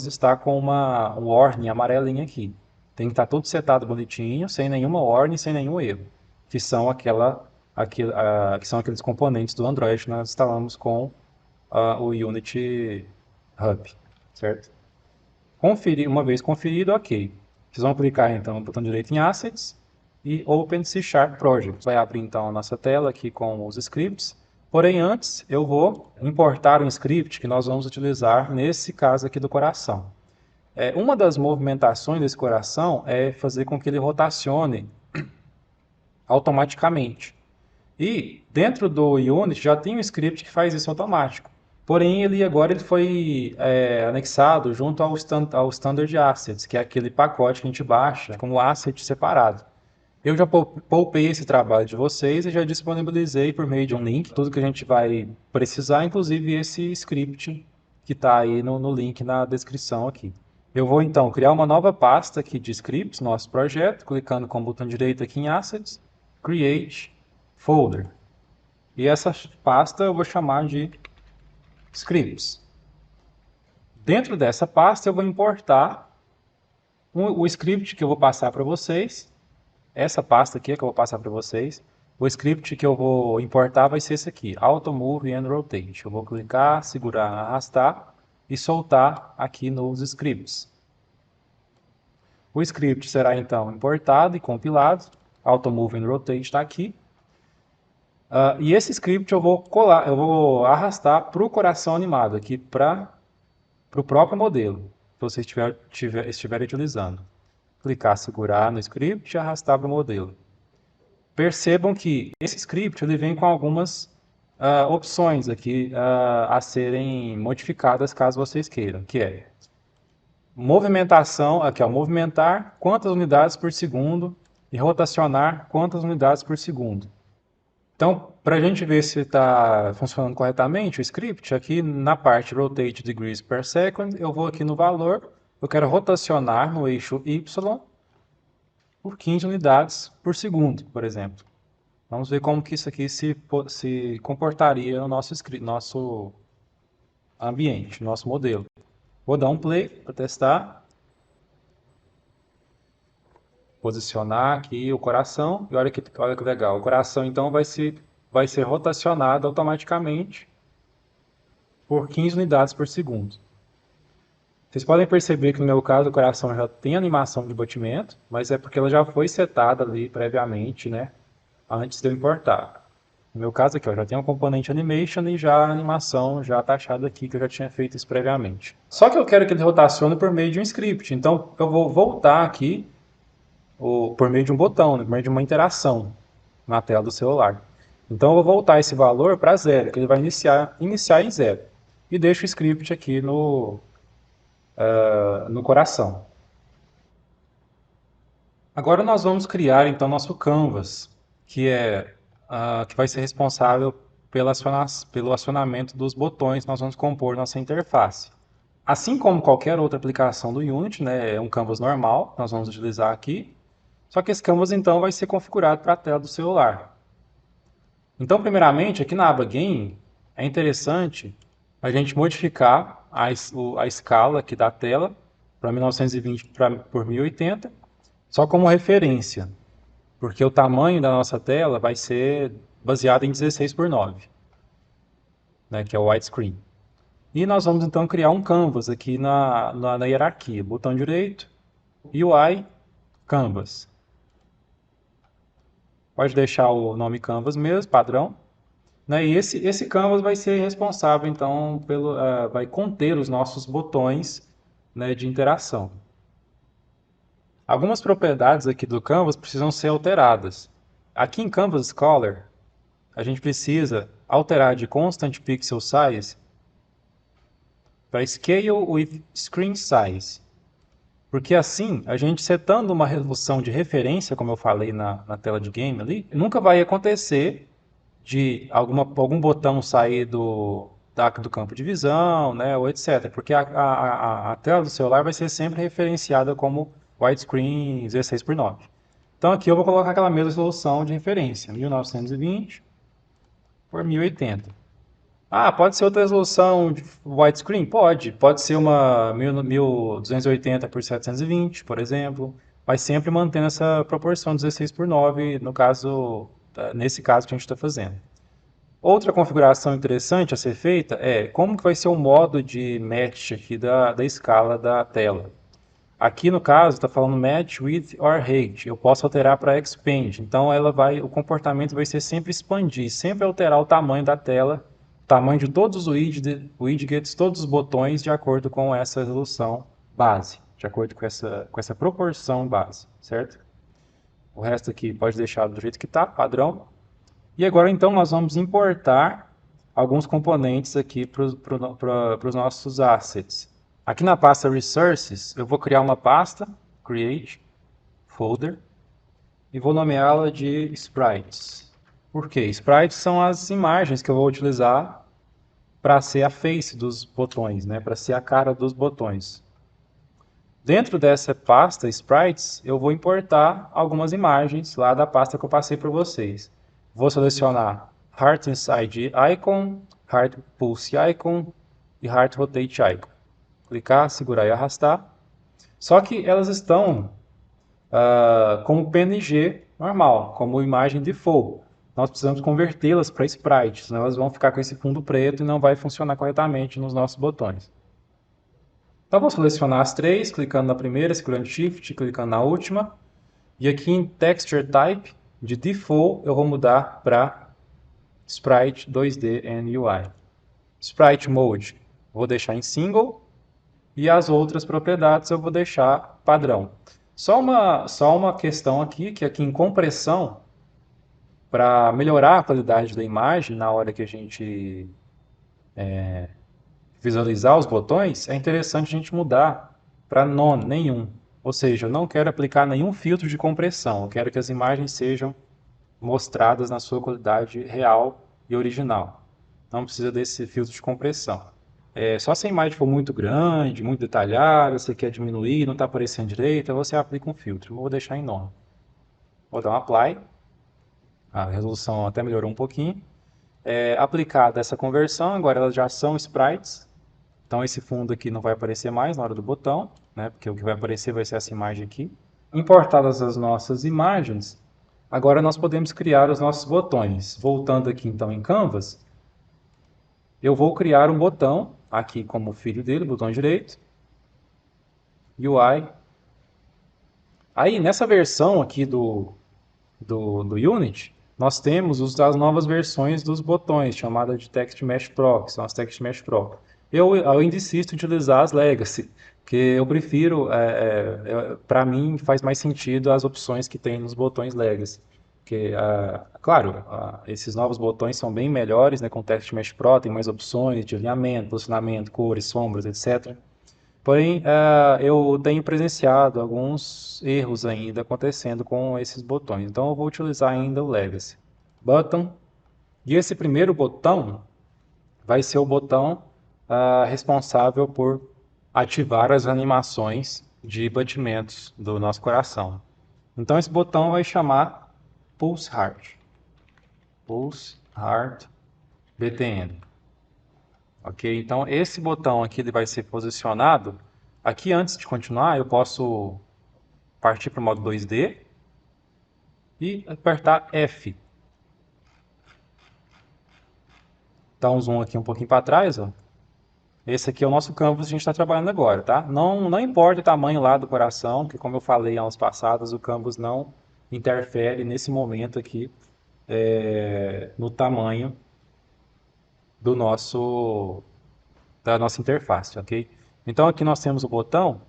está com uma warning amarelinha aqui. Tem que estar tudo setado bonitinho, sem nenhuma warning, sem nenhum erro. Que são, que são aqueles componentes do Android que nós instalamos com o Unity Hub, certo? Uma vez conferido, ok. Vocês vão clicar então no botão direito em Assets e Open C# Project. Vai abrir então a nossa tela aqui com os scripts. Porém, antes eu vou importar um script que nós vamos utilizar nesse caso aqui do coração. Uma das movimentações desse coração é fazer com que ele rotacione automaticamente. E dentro do Unity já tem um script que faz isso automático. Porém, agora ele foi anexado junto ao Standard Assets, que é aquele pacote que a gente baixa como asset separado. Eu já poupei esse trabalho de vocês e já disponibilizei por meio de um link tudo que a gente vai precisar, inclusive esse script que está aí no link na descrição aqui. Eu vou então criar uma nova pasta aqui de scripts, nosso projeto, clicando com o botão direito aqui em Assets, Create Folder. E essa pasta eu vou chamar de Scripts. Dentro dessa pasta eu vou importar o script que eu vou passar para vocês. Essa pasta aqui que eu vou passar para vocês. O script que eu vou importar vai ser esse aqui, Auto Move and Rotate. Eu vou clicar, segurar, arrastar e soltar aqui nos scripts. O script será então importado e compilado. Auto Move and Rotate está aqui. E esse script eu vou arrastar para o coração animado aqui para o próprio modelo que você estiver utilizando. Clicar, segurar no script e arrastar para o modelo. Percebam que esse script ele vem com algumas opções aqui a serem modificadas caso vocês queiram, que é movimentação, aqui ó, movimentar quantas unidades por segundo e rotacionar quantas unidades por segundo. Então, para a gente ver se está funcionando corretamente o script, aqui na parte Rotate Degrees per Second, eu vou aqui no valor, eu quero rotacionar no eixo Y por 15 unidades por segundo, por exemplo. Vamos ver como que isso aqui se comportaria no nosso ambiente, nosso modelo. Vou dar um play para testar. Posicionar aqui o coração, e olha que legal, o coração então vai ser rotacionado automaticamente por 15 unidades por segundo. Vocês podem perceber que no meu caso o coração já tem animação de batimento, mas é porque ela já foi setada ali previamente, né, antes de eu importar. No meu caso aqui, ó, já tem um componente animation e já a animação já taxada aqui, que eu já tinha feito isso previamente. Só que eu quero que ele rotacione por meio de um script, então eu vou voltar aqui por meio de um botão, por meio de uma interação na tela do celular. Então eu vou voltar esse valor para zero, que ele vai iniciar em zero. E deixo o script aqui no coração. Agora nós vamos criar então nosso canvas, que vai ser responsável pelo acionamento dos botões que nós vamos compor nossa interface. Assim como qualquer outra aplicação do Unity, né, é um canvas normal que nós vamos utilizar aqui. Só que esse canvas, então, vai ser configurado para a tela do celular. Então, primeiramente, aqui na aba Game, é interessante a gente modificar a escala aqui da tela para 1920 por 1080, só como referência, porque o tamanho da nossa tela vai ser baseado em 16 por 9, né, que é o widescreen. E nós vamos então criar um canvas aqui na hierarquia, botão direito, UI, canvas. Pode deixar o nome canvas mesmo, padrão. Né? E esse canvas vai ser responsável, então, vai conter os nossos botões, né, de interação. Algumas propriedades aqui do canvas precisam ser alteradas. Aqui em Canvas Color, a gente precisa alterar de Constant Pixel Size para Scale with Screen Size. Porque assim, a gente setando uma resolução de referência, como eu falei na tela de game ali, nunca vai acontecer de algum botão sair do campo de visão, né, ou etc. Porque a tela do celular vai ser sempre referenciada como widescreen 16 por 9. Então aqui eu vou colocar aquela mesma resolução de referência, 1920 por 1080. Ah, pode ser outra resolução de widescreen? Pode ser uma 1280 por 720, por exemplo, mas sempre mantendo essa proporção 16 por 9, no caso, nesse caso que a gente está fazendo. Outra configuração interessante a ser feita é como que vai ser o modo de match aqui da escala da tela. Aqui no caso está falando match with or height. Eu posso alterar para expand. Então o comportamento vai ser sempre expandir, sempre alterar o tamanho da tela, o tamanho de todos os widgets, todos os botões de acordo com essa resolução base, de acordo com essa proporção base, certo? O resto aqui pode deixar do jeito que está, padrão. E agora então nós vamos importar alguns componentes aqui para os nossos assets. Aqui na pasta Resources eu vou criar uma pasta, Create, Folder, e vou nomeá-la de Sprites. Por quê? Sprites são as imagens que eu vou utilizar para ser a face dos botões, né? Para ser a cara dos botões. Dentro dessa pasta Sprites eu vou importar algumas imagens lá da pasta que eu passei para vocês. Vou selecionar Heart Inside Icon, Heart Pulse Icon e Heart Rotate Icon. Clicar, segurar e arrastar. Só que elas estão como PNG normal, como imagem default. Nós precisamos convertê-las para sprites, senão elas vão ficar com esse fundo preto e não vai funcionar corretamente nos nossos botões. Então vou selecionar as três, clicando na primeira, segurando Shift, clicando na última. E aqui em Texture Type, de Default, eu vou mudar para Sprite 2D and UI. Sprite Mode, vou deixar em Single. E as outras propriedades eu vou deixar padrão. Só uma questão aqui, que aqui em compressão, para melhorar a qualidade da imagem na hora que a gente visualizar os botões, é interessante a gente mudar para None, nenhum. Ou seja, eu não quero aplicar nenhum filtro de compressão, eu quero que as imagens sejam mostradas na sua qualidade real e original. Não precisa desse filtro de compressão. Só se a imagem for muito grande, muito detalhada, você quer diminuir, não está aparecendo direito, aí você aplica um filtro. Eu vou deixar em None. Vou dar um Apply. A resolução até melhorou um pouquinho. Aplicada essa conversão, agora elas já são sprites. Então esse fundo aqui não vai aparecer mais na hora do botão, né? Porque o que vai aparecer vai ser essa imagem aqui. Importadas as nossas imagens, agora nós podemos criar os nossos botões. Voltando aqui então em Canvas, eu vou criar um botão, aqui como filho dele, botão direito, UI. Aí nessa versão aqui do Unity, nós temos as novas versões dos botões, chamada de Text Mesh Pro, que são as Text Mesh Pro. Eu ainda insisto em utilizar as Legacy, porque eu prefiro, para mim faz mais sentido as opções que tem nos botões Legacy. Porque, claro, esses novos botões são bem melhores, né, com o Text Mesh Pro, tem mais opções de alinhamento, posicionamento, cores, sombras, etc. Porém, eu tenho presenciado alguns erros ainda acontecendo com esses botões. Então, eu vou utilizar ainda o Legacy Button. E esse primeiro botão vai ser o botão responsável por ativar as animações de batimentos do nosso coração. Então, esse botão vai chamar Pulse Heart. Pulse Heart BTN. Ok? Então, esse botão aqui ele vai ser posicionado. Aqui, antes de continuar, eu posso partir para o modo 2D e apertar F. Dá um zoom aqui um pouquinho para trás, ó. Esse aqui é o nosso canvas que a gente está trabalhando agora, tá? Não importa o tamanho lá do coração, que como eu falei aulas passadas, o canvas não interfere nesse momento aqui no tamanho do da nossa interface, ok? Então aqui nós temos o botão,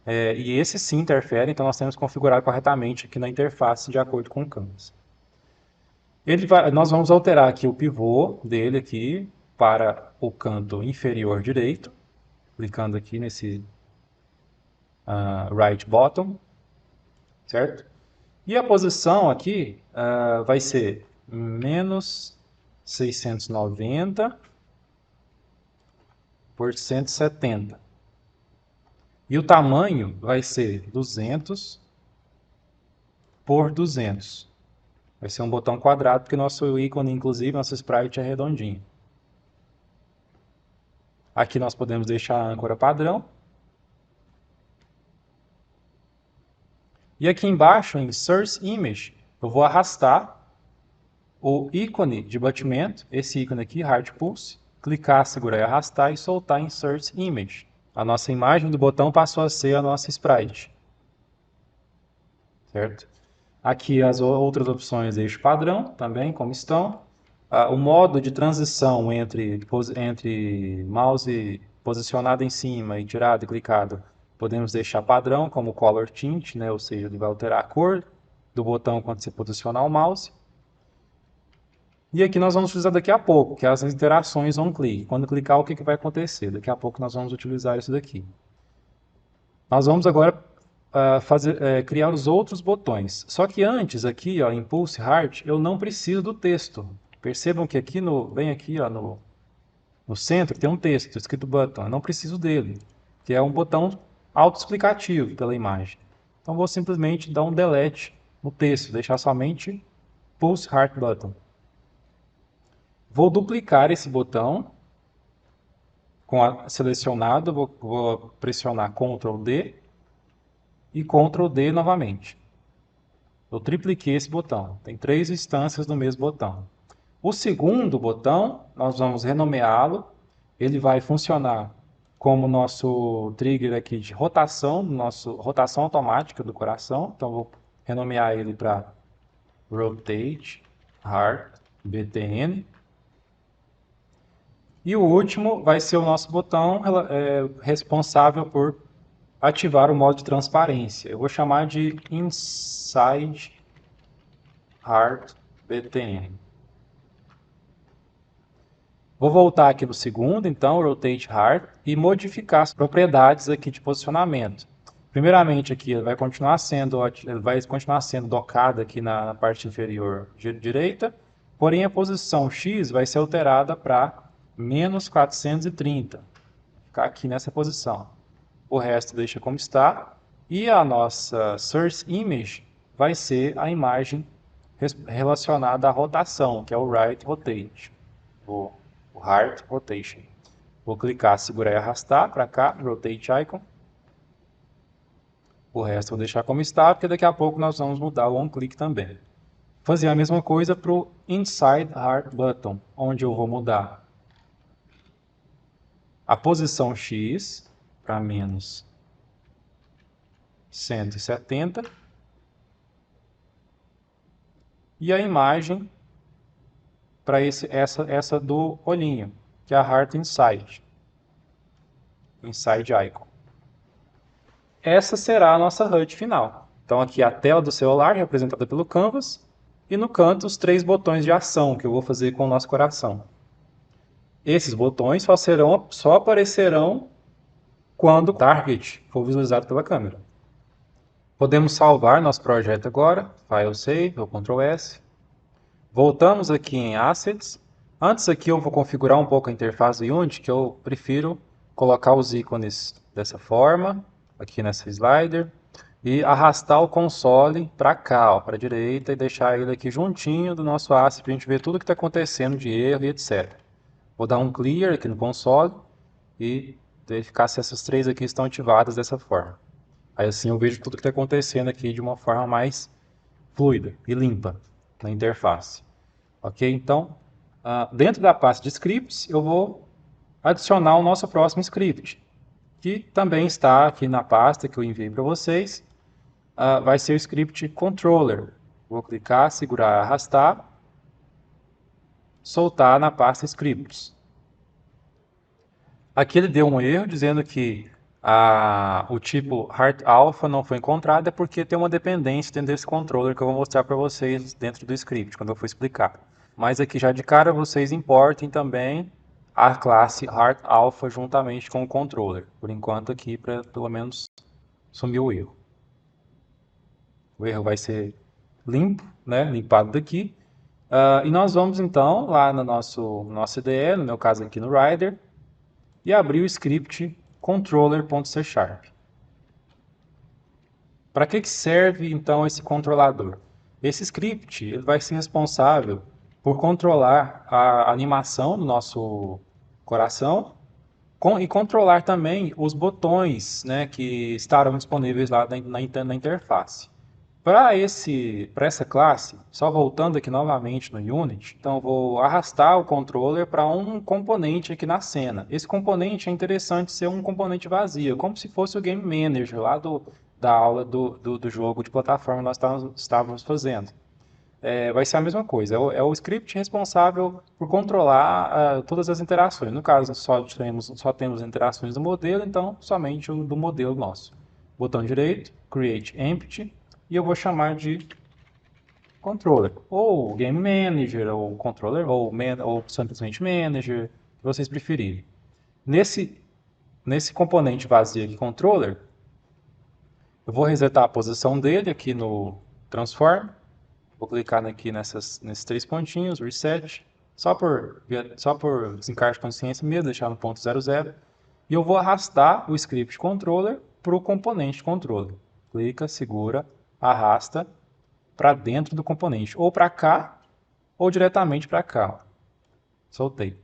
e esse sim interfere, então nós temos que configurar corretamente aqui na interface de acordo com o canvas. Nós vamos alterar aqui o pivô dele aqui para o canto inferior direito, clicando aqui nesse right bottom, certo? E a posição aqui vai ser menos 690 por 170. E o tamanho vai ser 200 por 200. Vai ser um botão quadrado, porque nosso ícone, inclusive, nosso sprite é redondinho. Aqui nós podemos deixar a âncora padrão. E aqui embaixo, em Source Image, eu vou arrastar o ícone de batimento, esse ícone aqui, Heart Pulse, clicar, segurar e arrastar e soltar em Source Image. A nossa imagem do botão passou a ser a nossa sprite. Certo? Aqui as outras opções, eixo padrão, também como estão. O modo de transição entre mouse posicionado em cima e tirado e clicado, podemos deixar padrão, como Color Tint, né? Ou seja, ele vai alterar a cor do botão quando você posicionar o mouse. E aqui nós vamos utilizar daqui a pouco, que é as interações on-click. Quando clicar, o que vai acontecer? Daqui a pouco nós vamos utilizar isso daqui. Nós vamos agora criar os outros botões. Só que antes, aqui, ó, Impulse Heart, eu não preciso do texto. Percebam que aqui bem aqui, ó, no centro, tem um texto escrito Button. Eu não preciso dele, que é um botão autoexplicativo pela imagem. Então vou simplesmente dar um delete no texto, deixar somente Pulse Heart Button. Vou duplicar esse botão selecionado, vou pressionar Ctrl D e Ctrl D novamente. Eu tripliquei esse botão. Tem 3 instâncias do mesmo botão. O segundo botão, nós vamos renomeá-lo. Ele vai funcionar como nosso trigger aqui de rotação, rotação automática do coração. Então, vou renomear ele para Rotate Heart BTN. E o último vai ser o nosso botão responsável por ativar o modo de transparência. Eu vou chamar de Inside Heart BTN. Vou voltar aqui no segundo, então, Rotate Heart, e modificar as propriedades aqui de posicionamento. Primeiramente, aqui ele vai continuar sendo docado aqui na parte inferior direita, porém a posição X vai ser alterada para menos 430. Ficar aqui nessa posição. O resto deixa como está. E a nossa Source Image vai ser a imagem relacionada à rotação, que é o Right Rotate. O Heart Rotation. Vou clicar, segurar e arrastar para cá, Rotate Icon. O resto vou deixar como está, porque daqui a pouco nós vamos mudar o on-click também. Fazer a mesma coisa para o Inside Heart Button, onde eu vou mudar a posição X para menos 170 e a imagem para essa do olhinho, que é a Heart Inside Icon. Essa será a nossa HUD final. Então aqui a tela do celular representada pelo Canvas e no canto os 3 botões de ação que eu vou fazer com o nosso coração. Esses botões só aparecerão quando o target for visualizado pela câmera. Podemos salvar nosso projeto agora, File Save, ou Ctrl S. Voltamos aqui em Assets. Antes aqui eu vou configurar um pouco a interface do Unity, que eu prefiro colocar os ícones dessa forma, aqui nessa slider, e arrastar o console para cá, para a direita, e deixar ele aqui juntinho do nosso asset, para a gente ver tudo que está acontecendo de erro e etc. Vou dar um clear aqui no console e verificar se essas três aqui estão ativadas dessa forma. Aí assim eu vejo tudo que está acontecendo aqui de uma forma mais fluida e limpa na interface. Ok? Então, dentro da pasta de scripts, eu vou adicionar o nosso próximo script, que também está aqui na pasta que eu enviei para vocês. Vai ser o script controller. Vou clicar, segurar, arrastar, soltar na pasta scripts. Aqui ele deu um erro dizendo que o tipo Heart Alpha não foi encontrado, é porque tem uma dependência dentro desse controller que eu vou mostrar para vocês dentro do script, quando eu for explicar. Mas aqui já de cara vocês importem também a classe Heart Alpha juntamente com o controller. Por enquanto aqui, para pelo menos sumir o erro. O erro vai ser limpo, né? Limpado daqui. E nós vamos então lá no nosso IDE, no meu caso aqui no Rider, e abrir o script controller.c#. Para que serve então esse controlador? Esse script ele vai ser responsável por controlar a animação do nosso coração e controlar também os botões, né, que estarão disponíveis lá na interface. Para essa classe, só voltando aqui novamente no Unity, então eu vou arrastar o controller para um componente aqui na cena. Esse componente é interessante ser um componente vazio, como se fosse o Game Manager lá da aula do jogo de plataforma que nós estávamos fazendo. Vai ser a mesma coisa, é o script responsável por controlar todas as interações. No caso, só temos interações do modelo, então somente o do modelo nosso. Botão direito, Create Empty, e eu vou chamar de controller, ou Game Manager, ou Controller, ou simplesmente Manager, se vocês preferirem. Nesse componente vazio aqui, Controller, eu vou resetar a posição dele aqui no Transform. Vou clicar aqui nesses três pontinhos, Reset, só por desencargo de consciência mesmo, deixar no ponto 00. E eu vou arrastar o script controller para o componente controller. Clica, segura, arrasta para dentro do componente, ou para cá, ou diretamente para cá. Soltei.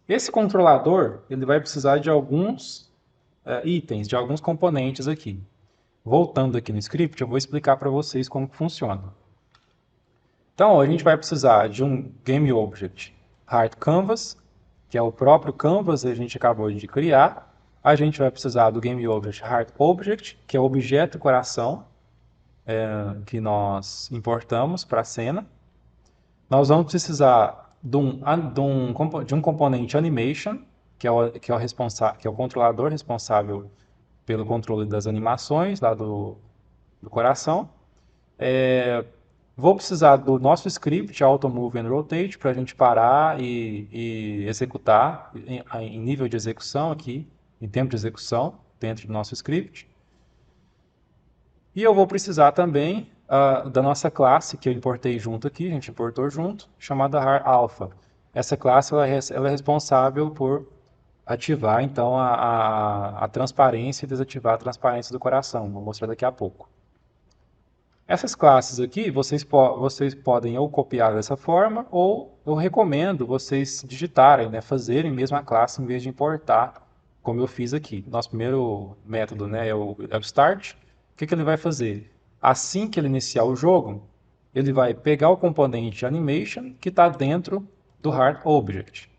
Esse controlador ele vai precisar de alguns itens, de alguns componentes aqui. Voltando aqui no script, eu vou explicar para vocês como funciona. Então, a gente vai precisar de um GameObject Heart Canvas, que é o próprio canvas que a gente acabou de criar. A gente vai precisar do GameObject Heart Object, que é o objeto coração que nós importamos para a cena. Nós vamos precisar de um componente Animation, que é o controlador responsável pelo controle das animações lá do coração. Vou precisar do nosso script Auto Move and Rotate para a gente parar e executar em nível de execução aqui, em tempo de execução dentro do nosso script. E eu vou precisar também da nossa classe que eu importei junto aqui, a gente importou junto, chamada Alpha. Essa classe ela é responsável por ativar então a transparência e desativar a transparência do coração. Vou mostrar daqui a pouco. Essas classes aqui, vocês podem ou copiar dessa forma, ou eu recomendo vocês digitarem, né, fazerem mesmo a classe em vez de importar, como eu fiz aqui. Nosso primeiro método, né, é o Start. O que ele vai fazer? Assim que ele iniciar o jogo, ele vai pegar o componente Animation que está dentro do Heart Object.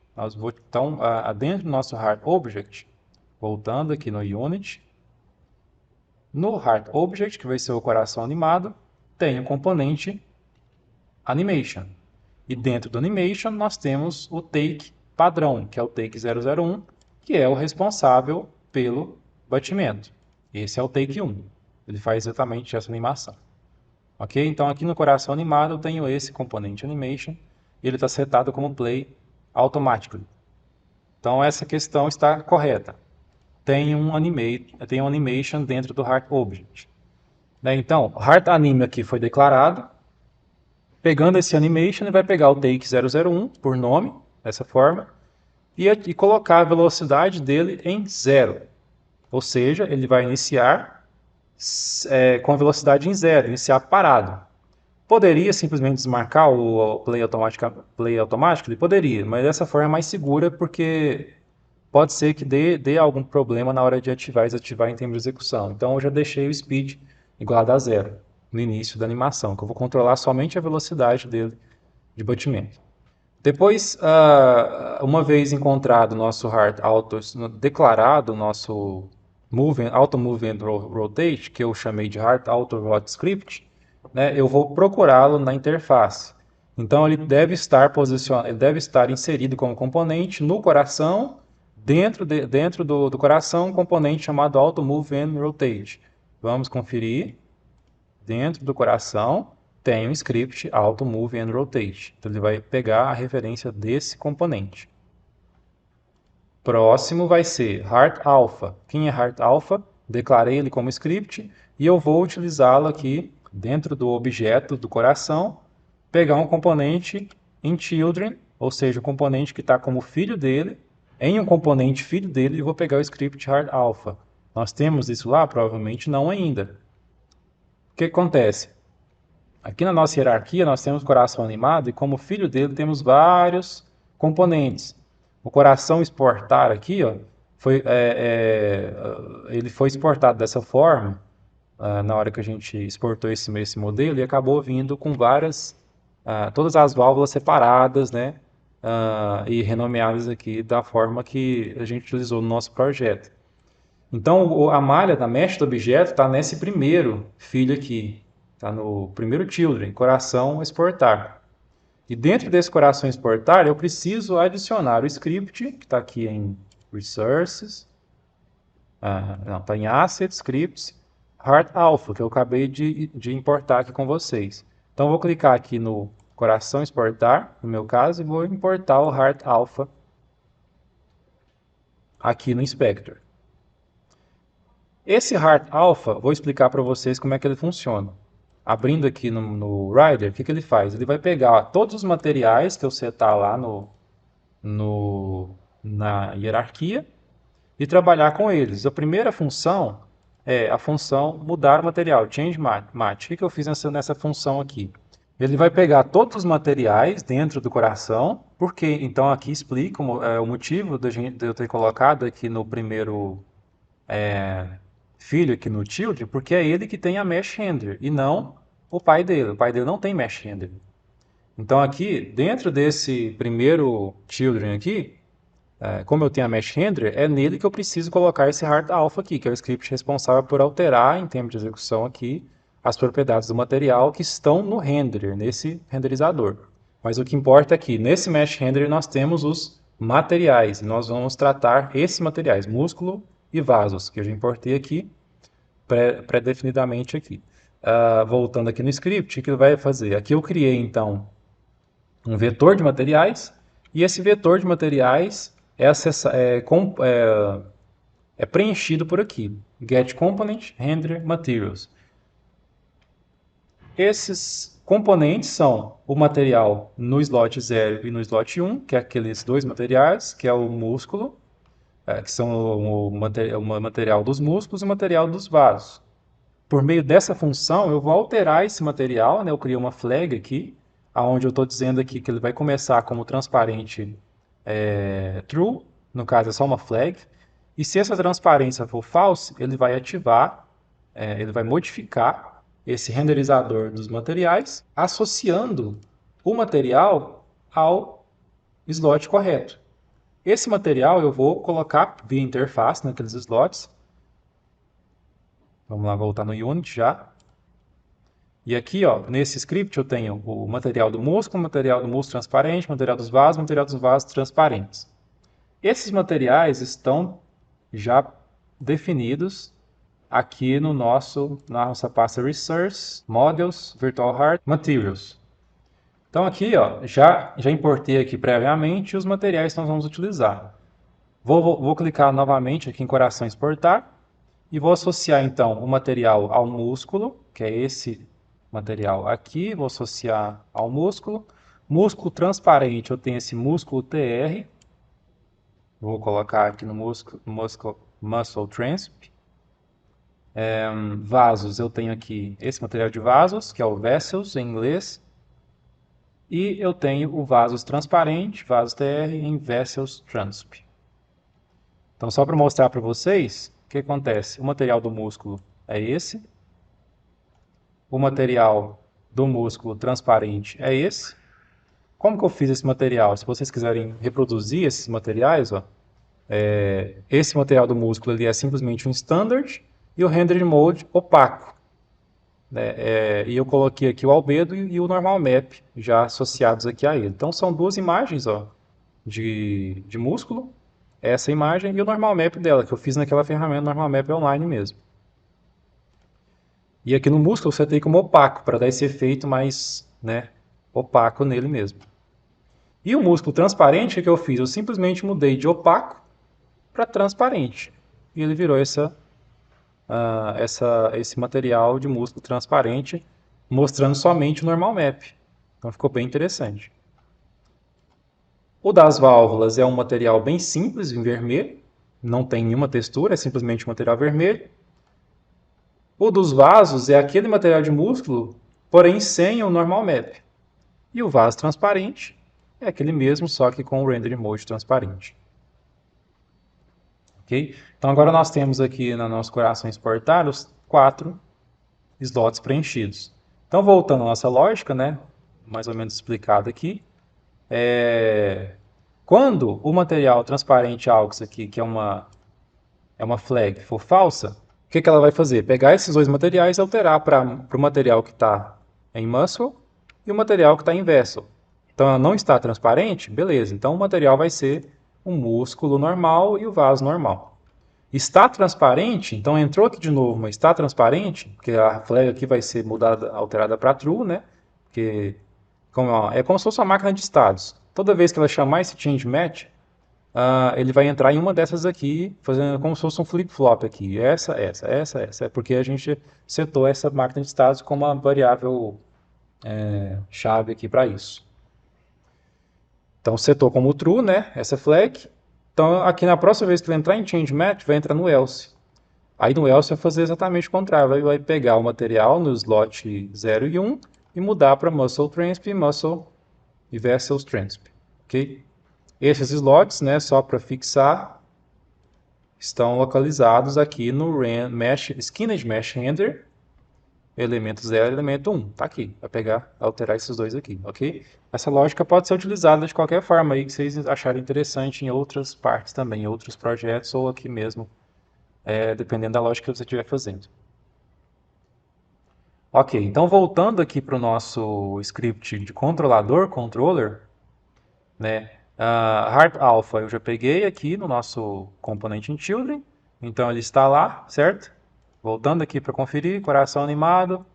Então, dentro do nosso Heart Object, voltando aqui no Unity, no Heart Object, que vai ser o coração animado, tem o componente Animation. E dentro do Animation nós temos o Take padrão, que é o Take 001, que é o responsável pelo batimento. Esse é o Take 1. Ele faz exatamente essa animação. Ok? Então aqui no coração animado eu tenho esse componente Animation, e ele está setado como Play Automatically. Então essa questão está correta. Tem um animation dentro do Heart Object. Então, Heart Anime aqui foi declarado. Pegando esse animation, ele vai pegar o Take 001 por nome, dessa forma, e colocar a velocidade dele em 0. Ou seja, ele vai iniciar com a velocidade em 0, iniciar parado. Poderia simplesmente desmarcar o Play Automatically? Poderia, mas dessa forma é mais segura porque pode ser que dê algum problema na hora de ativar e desativar em termos de execução. Então eu já deixei o speed igualado a zero no início da animação, que eu vou controlar somente a velocidade dele de batimento. Depois, uma vez encontrado o nosso Heart Auto, declarado o nosso Auto Move and Rotate, que eu chamei de Heart Auto Rotate Script, né, eu vou procurá-lo na interface. Então ele deve estar posicionado, ele deve estar inserido como componente no coração, dentro do coração, um componente chamado Auto Move and Rotate. Vamos conferir. Dentro do coração tem um script Auto Move and Rotate. Então ele vai pegar a referência desse componente. Próximo vai ser Heart Alpha. Quem é Heart Alpha? Declarei ele como script e eu vou utilizá-lo aqui dentro do objeto do coração, pegar um componente em Children, ou seja, o componente que está como filho dele, em um componente filho dele, e vou pegar o script Heart Alpha. Nós temos isso lá? Provavelmente não ainda. O que acontece? Aqui na nossa hierarquia nós temos o coração animado e como filho dele temos vários componentes. O coração exportar aqui, ó, ele foi exportado dessa forma na hora que a gente exportou esse modelo e acabou vindo com todas as válvulas separadas, né, e renomeadas aqui da forma que a gente utilizou no nosso projeto. Então a malha da mesh do objeto está nesse primeiro filho aqui. Está no primeiro children, coração exportar. E dentro desse coração exportar, eu preciso adicionar o script, que está aqui em Resources, não, está em Assets, Scripts, Heart Alpha, que eu acabei de importar aqui com vocês. Então, eu vou clicar aqui no coração exportar, no meu caso, e vou importar o Heart Alpha aqui no Inspector. Esse Heart Alpha, vou explicar para vocês como é que ele funciona. Abrindo aqui no Rider, o que ele faz? Ele vai pegar todos os materiais que eu setar lá na hierarquia e trabalhar com eles. A primeira função é a função mudar o material, change match. O que eu fiz nessa função aqui? Ele vai pegar todos os materiais dentro do coração, porque então aqui explica o motivo de eu ter colocado aqui no primeiro filho aqui no Children, porque é ele que tem a Mesh Handler e não o pai dele. O pai dele não tem Mesh Handler. Então aqui, dentro desse primeiro Children aqui, como eu tenho a Mesh Handler, é nele que eu preciso colocar esse Heart Alpha aqui, que é o script responsável por alterar, em termos de execução aqui, as propriedades do material que estão no Handler, nesse renderizador. Mas o que importa é que nesse Mesh Handler nós temos os materiais, e nós vamos tratar esses materiais, músculo e vasos, que eu já importei aqui, pré-definidamente aqui. Voltando aqui no script, o que ele vai fazer? Aqui eu criei, então, um vetor de materiais, e esse vetor de materiais é preenchido por aqui. Get Component, Render Materials. Esses componentes são o material no slot 0 e no slot 1, que é aqueles dois materiais, que é o músculo, que são o material dos músculos e o material dos vasos. Por meio dessa função, eu vou alterar esse material, né? Eu criei uma flag aqui, onde eu estou dizendo aqui que ele vai começar como transparente true, no caso é só uma flag, e se essa transparência for false, ele vai ativar, ele vai modificar esse renderizador dos materiais, associando o material ao slot correto. Esse material eu vou colocar via interface naqueles slots. Vamos lá voltar no Unity já. E aqui, ó, nesse script eu tenho o material do músculo transparente, material dos vasos transparentes. Esses materiais estão já definidos aqui na nossa pasta Resource, Models, Virtual Heart, Materials. Então aqui, ó, já importei aqui previamente os materiais que nós vamos utilizar. Vou clicar novamente aqui em coração exportar e vou associar então o material ao músculo, que é esse material aqui, vou associar ao músculo. Músculo transparente, eu tenho esse músculo TR, vou colocar aqui no Muscle Transp. Vasos, eu tenho aqui esse material de vasos, que é o vessels em inglês. E eu tenho o vasos transparente, vasos TR em vessels transp. Então, só para mostrar para vocês o que acontece. O material do músculo é esse. O material do músculo transparente é esse. Como que eu fiz esse material? Se vocês quiserem reproduzir esses materiais, ó, esse material do músculo ele é simplesmente um standard e o rendered mode opaco. Né? E eu coloquei aqui o albedo e o normal map já associados aqui a ele. Então são duas imagens, ó, de músculo, essa imagem e o normal map dela, que eu fiz naquela ferramenta normal map online mesmo. E aqui no músculo você tem como opaco, para dar esse efeito mais, né, opaco nele mesmo. E o músculo transparente, o que eu fiz? Eu simplesmente mudei de opaco para transparente. E ele virou esse material de músculo transparente, mostrando somente o normal map. Então ficou bem interessante. O das válvulas é um material bem simples, em vermelho, não tem nenhuma textura, é simplesmente um material vermelho. O dos vasos é aquele material de músculo, porém sem o normal map. E o vaso transparente é aquele mesmo, só que com o render mode transparente. Ok? Então agora nós temos aqui no nosso coração exportar os 4 slots preenchidos. Então voltando à nossa lógica, né, mais ou menos explicado aqui, quando o material transparente AUX aqui, que é uma flag, for falsa, o que ela vai fazer? Pegar esses dois materiais e alterar para o material que está em muscle e o material que está em vessel. Então ela não está transparente? Beleza, então o material vai ser o músculo normal e o vaso normal. Está transparente, então entrou aqui de novo, mas está transparente, porque a flag aqui vai ser mudada, alterada para true, né? Porque é como se fosse uma máquina de estados. Toda vez que ela chamar esse change match, ele vai entrar em uma dessas aqui, fazendo como se fosse um flip-flop aqui. Essa. É porque a gente setou essa máquina de estados como uma variável chave aqui para isso. Então, setou como true, né? Essa flag. Então, aqui na próxima vez que ele entrar em change match, vai entrar no else. Aí no else vai fazer exatamente o contrário. Vai pegar o material no slot 0 e 1 e mudar para muscle transp, muscle e vessels transp. Ok? Esses slots, né, só para fixar, estão localizados aqui no mesh, skinned mesh render, elemento 0 e elemento 1. Tá aqui, vai pegar, alterar esses dois aqui, ok? Essa lógica pode ser utilizada de qualquer forma aí que vocês acharem interessante em outras partes também, em outros projetos ou aqui mesmo, dependendo da lógica que você estiver fazendo. Ok, então voltando aqui para o nosso script de controlador, controller, né? Heart Alpha eu já peguei aqui no nosso componente in Children, então ele está lá, certo? Voltando aqui para conferir, coração animado,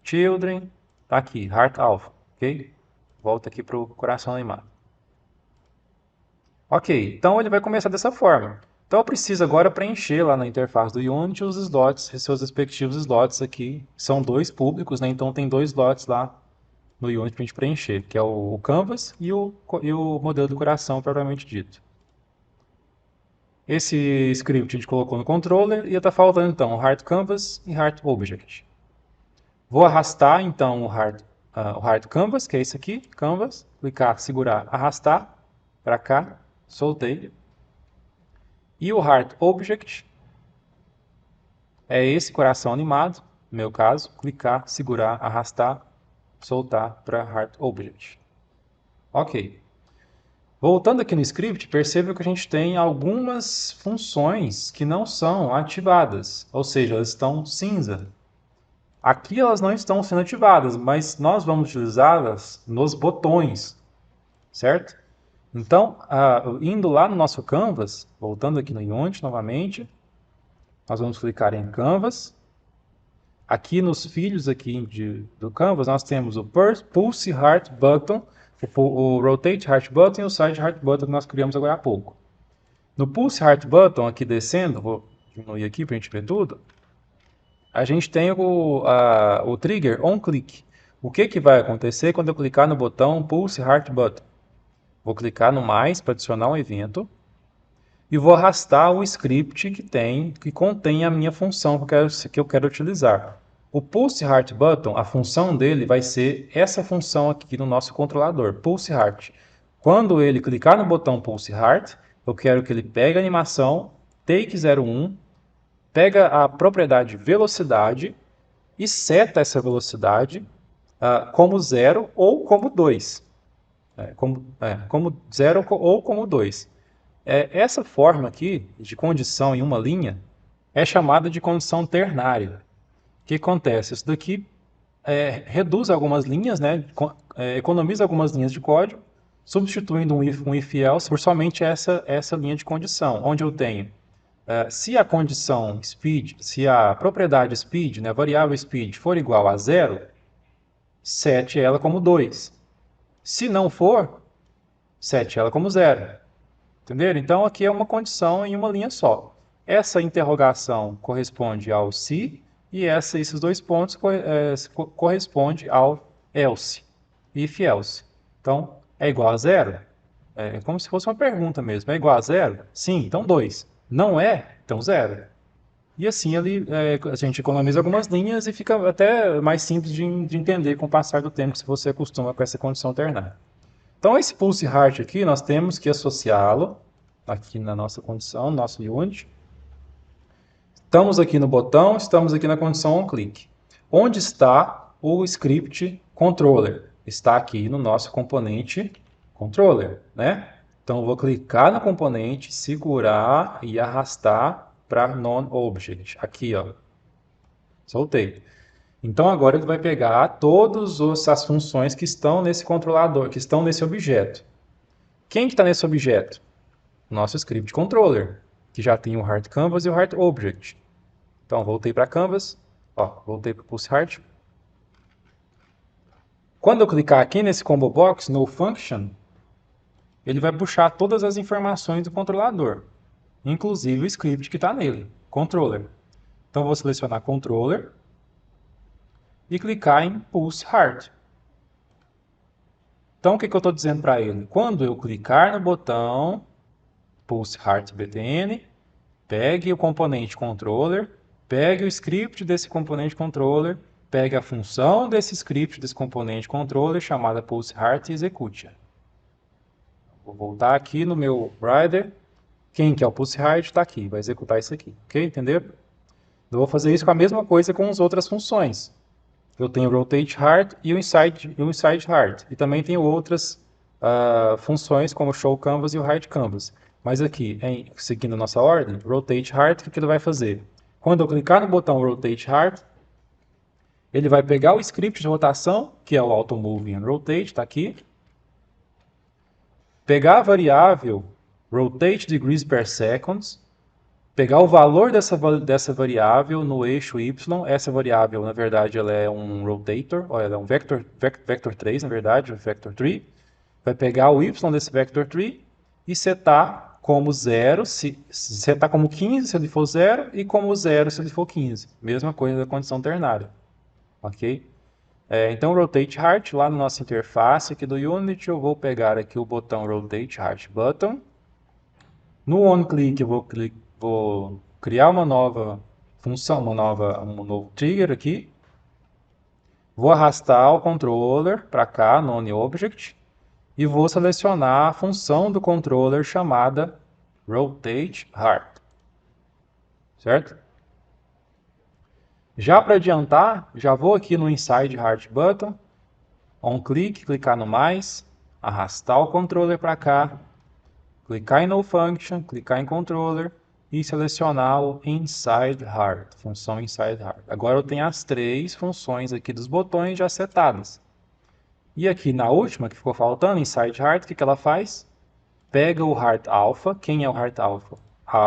Children, tá aqui, Heart Alpha, ok? Volta aqui para o coração animado. Ok, então ele vai começar dessa forma. Então eu preciso agora preencher lá na interface do Unity os slots, seus respectivos slots aqui. São dois públicos, né? Então tem dois slots lá no Unity para a gente preencher, que é o Canvas e o modelo do coração propriamente dito. Esse script a gente colocou no controller e está faltando então o Heart Canvas e Heart Object. Vou arrastar então o Heart Canvas, que é esse aqui, Canvas, clicar, segurar, arrastar para cá, soltei. E o Heart Object é esse coração animado, no meu caso, clicar, segurar, arrastar, soltar para Heart Object. Ok. Voltando aqui no script, perceba que a gente tem algumas funções que não são ativadas, ou seja, elas estão cinza. Aqui elas não estão sendo ativadas, mas nós vamos utilizá-las nos botões, certo? Então, indo lá no nosso Canvas, voltando aqui no Unity novamente, nós vamos clicar em Canvas. Aqui nos filhos aqui do Canvas, nós temos o Pulse Heart Button, o Rotate Heart Button e o Side Heart Button que nós criamos agora há pouco. No Pulse Heart Button, aqui descendo, vou diminuir aqui para a gente ver tudo, a gente tem o trigger onClick. O que vai acontecer quando eu clicar no botão Pulse Heart Button? Vou clicar no mais para adicionar um evento. e vou arrastar o script que contém a minha função que eu quero utilizar. O Pulse Heart Button, a função dele vai ser essa função aqui no nosso controlador, Pulse Heart. Quando ele clicar no botão Pulse Heart, eu quero que ele pegue a animação Take01, pega a propriedade velocidade e seta essa velocidade como 0 ou como 2. Como 0 ou como 2. Essa forma aqui de condição em uma linha é chamada de condição ternária. O que acontece? Isso daqui reduz algumas linhas, né? Economiza algumas linhas de código, substituindo um if else por somente essa linha de condição, onde eu tenho se a condição speed, se a propriedade speed, né, a variável speed, for igual a 0, sete ela como 2. Se não for, sete ela como 0. Entenderam? Então aqui é uma condição em uma linha só. Essa interrogação corresponde ao se e esses dois pontos correspondem ao else, if else. Então é igual a 0? É como se fosse uma pergunta mesmo. É igual a 0? Sim, então 2. Não é? Então 0. E assim a gente economiza algumas linhas e fica até mais simples de entender com o passar do tempo, se você acostuma com essa condição ternária. Então esse Pulse Heart aqui, nós temos que associá-lo aqui na nossa condição, no nosso unit. Estamos aqui no botão, estamos aqui na condição onClick. Onde está o script controller? Está aqui no nosso componente controller, né? Então eu vou clicar no componente, segurar e arrastar para non-object. Aqui, ó. Soltei. Então agora ele vai pegar todas as funções que estão nesse controlador, que estão nesse objeto. Quem que está nesse objeto? Nosso script controller, que já tem o Heart Canvas e o Heart Object. Então voltei para Canvas, voltei para o Pulse Heart. Quando eu clicar aqui nesse combo box, no function, ele vai puxar todas as informações do controlador, inclusive o script que está nele, controller. Então vou selecionar controller e clicar em Pulse Heart. Então o que eu estou dizendo para ele? Quando eu clicar no botão Pulse Heart btn, pegue o componente controller, pegue o script desse componente controller, pegue a função desse script desse componente controller chamada Pulse Heart e execute-a. Vou voltar aqui no meu Rider. Quem que é o Pulse Heart está aqui, vai executar isso aqui, ok? Entenderam? Eu vou fazer isso com a mesma coisa com as outras funções. Eu tenho o Rotate Heart e o Inside Heart. E também tenho outras funções como o Show Canvas e o Hide Canvas. Mas aqui, seguindo a nossa ordem, Rotate Heart, o que ele vai fazer? Quando eu clicar no botão Rotate Heart, ele vai pegar o script de rotação, que é o Auto Move and Rotate, está aqui. Pegar a variável Rotate Degrees per Second, pegar o valor dessa variável no eixo Y. Essa variável, na verdade, ela é um rotator, ela é um vector 3, na verdade, um vector 3. Vai pegar o Y desse vector 3 e setar como 0, setar como 15 se ele for 0 e como 0 se ele for 15. Mesma coisa da condição ternária. Ok? Então, Rotate Heart, lá na nossa interface aqui do Unity, eu vou pegar aqui o botão Rotate Heart Button. No onClick, eu vou criar uma nova função, um novo trigger aqui. Vou arrastar o controller para cá, no OnObject, e vou selecionar a função do controller chamada Rotate Heart. Certo? Já para adiantar, já vou aqui no Inside Heart Button, onClick, clicar no mais, arrastar o controller para cá, clicar em No Function, clicar em Controller e selecionar o Inside Heart, função Inside Heart. Agora eu tenho as três funções aqui dos botões já setadas. E aqui na última que ficou faltando, Inside Heart, o que ela faz? Pega o Heart Alpha, quem é o Heart Alpha?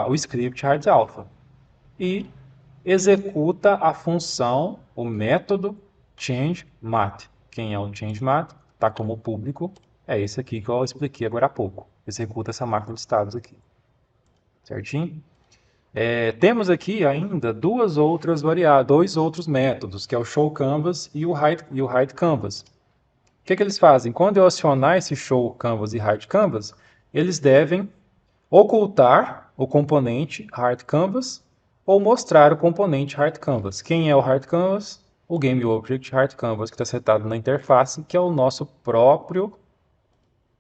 O script Heart Alpha. E executa a função, o método ChangeMath. Quem é o ChangeMath? Está como público. É esse aqui que eu expliquei agora há pouco. Executa essa máquina de estados aqui. Certinho? Temos aqui ainda dois outros métodos, que é o ShowCanvas e o HideCanvas. O que eles fazem? Quando eu acionar esse ShowCanvas e HideCanvas, eles devem ocultar o componente Hard Canvas ou mostrar o componente Hard Canvas. Quem é o Hard Canvas? O GameObject Hard Canvas, que está setado na interface, que é o nosso próprio,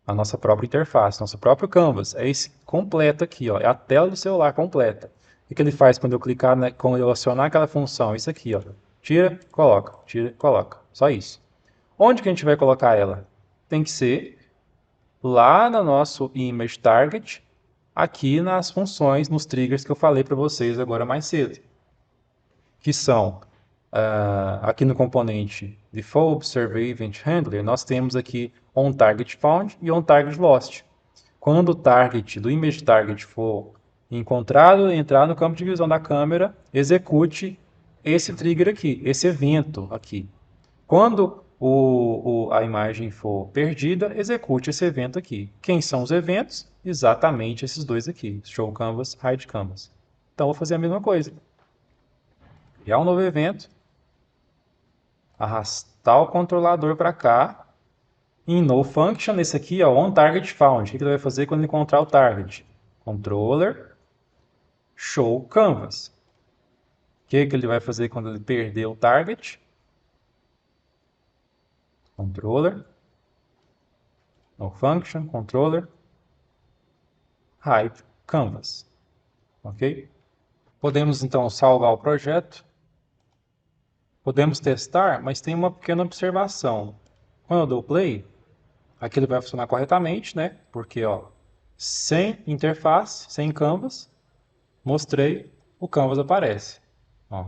a nossa própria interface, nosso próprio Canvas. É esse completo aqui, ó, é a tela do celular completa. O que ele faz quando eu clicar, né, quando eu acionar aquela função? Isso aqui, ó, tira, coloca, só isso. Onde que a gente vai colocar ela? Tem que ser lá no nosso Image Target, aqui nas funções, nos triggers que eu falei para vocês agora mais cedo, que são aqui no componente Default Survey Event Handler, nós temos aqui OnTargetFound e OnTargetLost. Quando o target do Image Target for encontrado, entrar no campo de visão da câmera, execute esse trigger aqui, esse evento aqui. Quando a imagem for perdida, execute esse evento aqui. Quem são os eventos? Exatamente esses dois aqui, Show Canvas, Hide Canvas. Então, vou fazer a mesma coisa. Criar um novo evento, arrastar o controlador para cá, em No Function, esse aqui, ó, OnTargetFound. O que ele vai fazer quando ele encontrar o target? Controller, Show Canvas. O que ele vai fazer quando ele perder o target? Controller, No Function, Controller, Hide Canvas. Ok? Podemos então salvar o projeto. Podemos testar, mas tem uma pequena observação. Quando eu dou play, aqui ele vai funcionar corretamente, né? Porque, ó, sem interface, sem canvas, mostrei, o canvas aparece. Ó,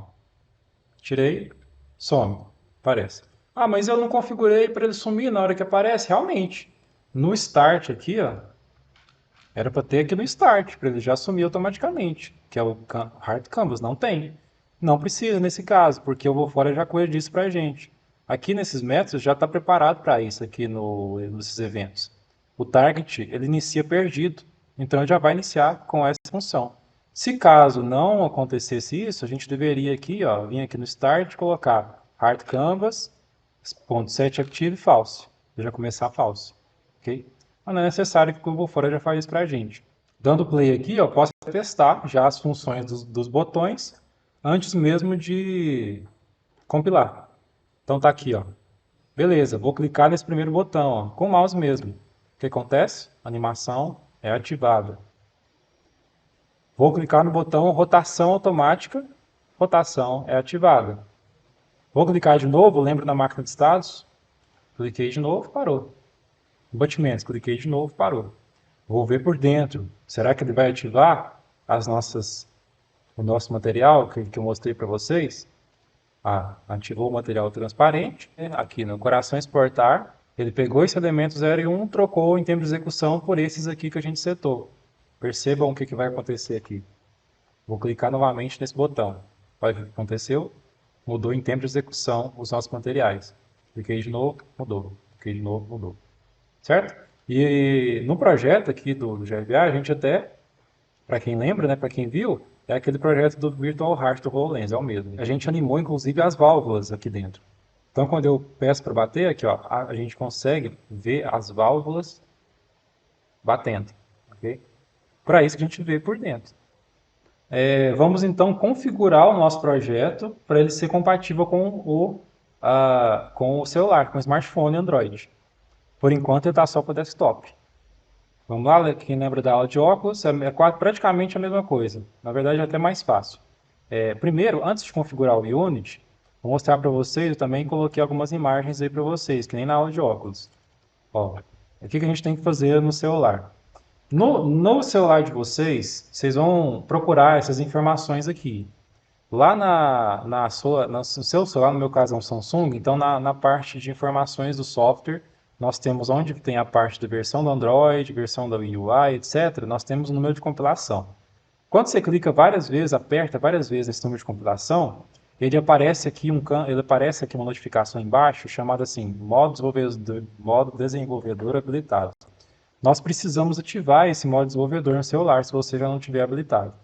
tirei, some, aparece. Ah, mas eu não configurei para ele sumir na hora que aparece. Realmente, no start aqui, ó, era para ter aqui no start, para ele já sumir automaticamente, que é o Hard Canvas. Não tem. Não precisa nesse caso, porque o Vufora já cuida disso para a gente. Aqui nesses métodos já está preparado para isso aqui nesses eventos. O target ele inicia perdido, então ele já vai iniciar com essa função. Se caso não acontecesse isso, a gente deveria aqui, ó, vir aqui no start e colocar hard canvas, .set active false. Já começar false, ok? Mas não é necessário que o Vufora já faça isso para a gente. Dando play aqui, eu posso testar já as funções dos botões antes mesmo de compilar. Então tá aqui, ó. Beleza, vou clicar nesse primeiro botão, ó, com o mouse mesmo. O que acontece? A animação é ativada. Vou clicar no botão rotação automática, rotação é ativada. Vou clicar de novo, lembro na máquina de estados, cliquei de novo, parou. Batimentos, cliquei de novo, parou. Vou ver por dentro, será que ele vai ativar o nosso material que eu mostrei para vocês? Ativou o material transparente, né? Aqui no coração exportar, ele pegou esse elemento 0 e 1, trocou em tempo de execução por esses aqui que a gente setou. Percebam o que vai acontecer aqui. Vou clicar novamente nesse botão. Olha o que aconteceu. Mudou em tempo de execução os nossos materiais. Cliquei de novo, mudou. Cliquei de novo, mudou. Certo? E no projeto aqui do GFA, a gente até, para quem lembra, né, para quem viu, é aquele projeto do Virtual Heart do HoloLens, é o mesmo. A gente animou inclusive as válvulas aqui dentro. Então quando eu peço para bater, aqui ó, a gente consegue ver as válvulas batendo. Okay? Para isso que a gente vê por dentro. Vamos então configurar o nosso projeto para ele ser compatível com o celular, com o smartphone Android. Por enquanto ele está só para desktop. Vamos lá, quem lembra da aula de óculos, é praticamente a mesma coisa. Na verdade é até mais fácil. Primeiro, antes de configurar o Unity, vou mostrar para vocês, eu também coloquei algumas imagens aí para vocês, que nem na aula de óculos. Ó, o que a gente tem que fazer no celular? No celular de vocês, vocês vão procurar essas informações aqui. Lá no seu celular, no meu caso é um Samsung, então na parte de informações do software, nós temos onde tem a parte da versão do Android, versão da UI, etc. Nós temos o número de compilação. Quando você clica várias vezes, aperta várias vezes esse número de compilação, ele aparece aqui uma notificação embaixo chamada assim, modo desenvolvedor habilitado. Nós precisamos ativar esse modo desenvolvedor no celular, se você já não tiver habilitado.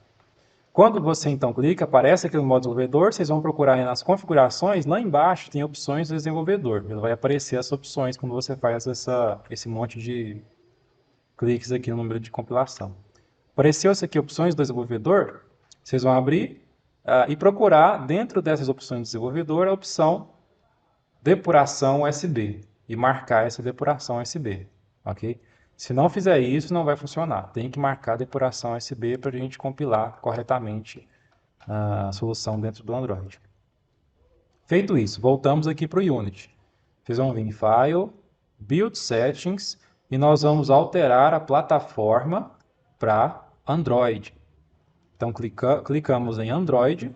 Quando você então clica, aparece aqui no modo desenvolvedor, vocês vão procurar aí nas configurações, lá embaixo tem opções do desenvolvedor. Ele vai aparecer essas opções quando você faz esse monte de cliques aqui no número de compilação. Apareceu isso aqui, opções do desenvolvedor, vocês vão abrir e procurar dentro dessas opções do desenvolvedor a opção depuração USB e marcar essa depuração USB, ok? Se não fizer isso, não vai funcionar. Tem que marcar depuração USB para a gente compilar corretamente a solução dentro do Android. Feito isso, voltamos aqui para o Unity. Vocês vão vir em File, Build Settings e nós vamos alterar a plataforma para Android. Então clicamos em Android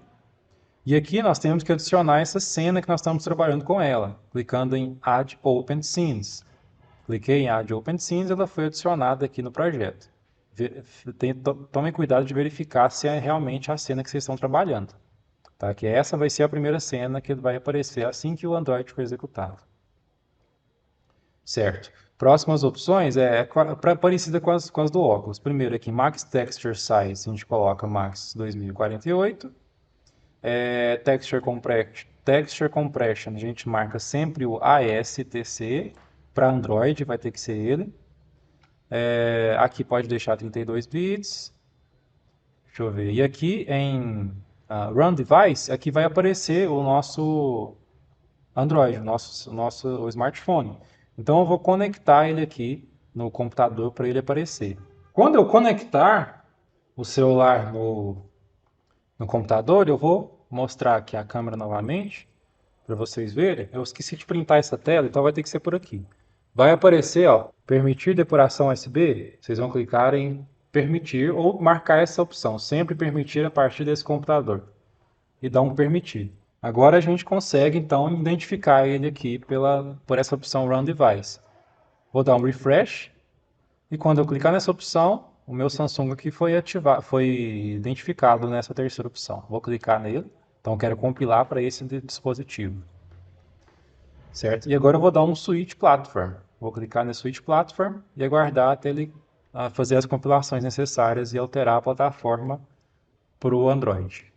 e aqui nós temos que adicionar essa cena que nós estamos trabalhando com ela, clicando em Add Open Scenes. Cliquei em Add Open Scenes e ela foi adicionada aqui no projeto. Tomem cuidado de verificar se é realmente a cena que vocês estão trabalhando. Tá? Que essa vai ser a primeira cena que vai aparecer assim que o Android for executado. Certo. Próximas opções parecida com as do óculos. Primeiro aqui, Max Texture Size, a gente coloca Max 2048. Texture Compression, a gente marca sempre o ASTC. Para Android vai ter que ser ele. Aqui pode deixar 32 bits. Deixa eu ver. E aqui em Run Device, aqui vai aparecer o nosso Android, o smartphone. Então eu vou conectar ele aqui no computador para ele aparecer. Quando eu conectar o celular no computador, eu vou mostrar aqui a câmera novamente para vocês verem. Eu esqueci de printar essa tela, então vai ter que ser por aqui. Vai aparecer, ó, permitir depuração USB. Vocês vão clicar em permitir ou marcar essa opção, sempre permitir a partir desse computador. E dar um permitir. Agora a gente consegue então identificar ele aqui por essa opção Run Device. Vou dar um refresh e quando eu clicar nessa opção, o meu Samsung aqui foi identificado nessa terceira opção. Vou clicar nele, então eu quero compilar para esse dispositivo. Certo? E agora eu vou dar um Switch Platform. Vou clicar no Switch Platform e aguardar até ele fazer as compilações necessárias e alterar a plataforma para o Android.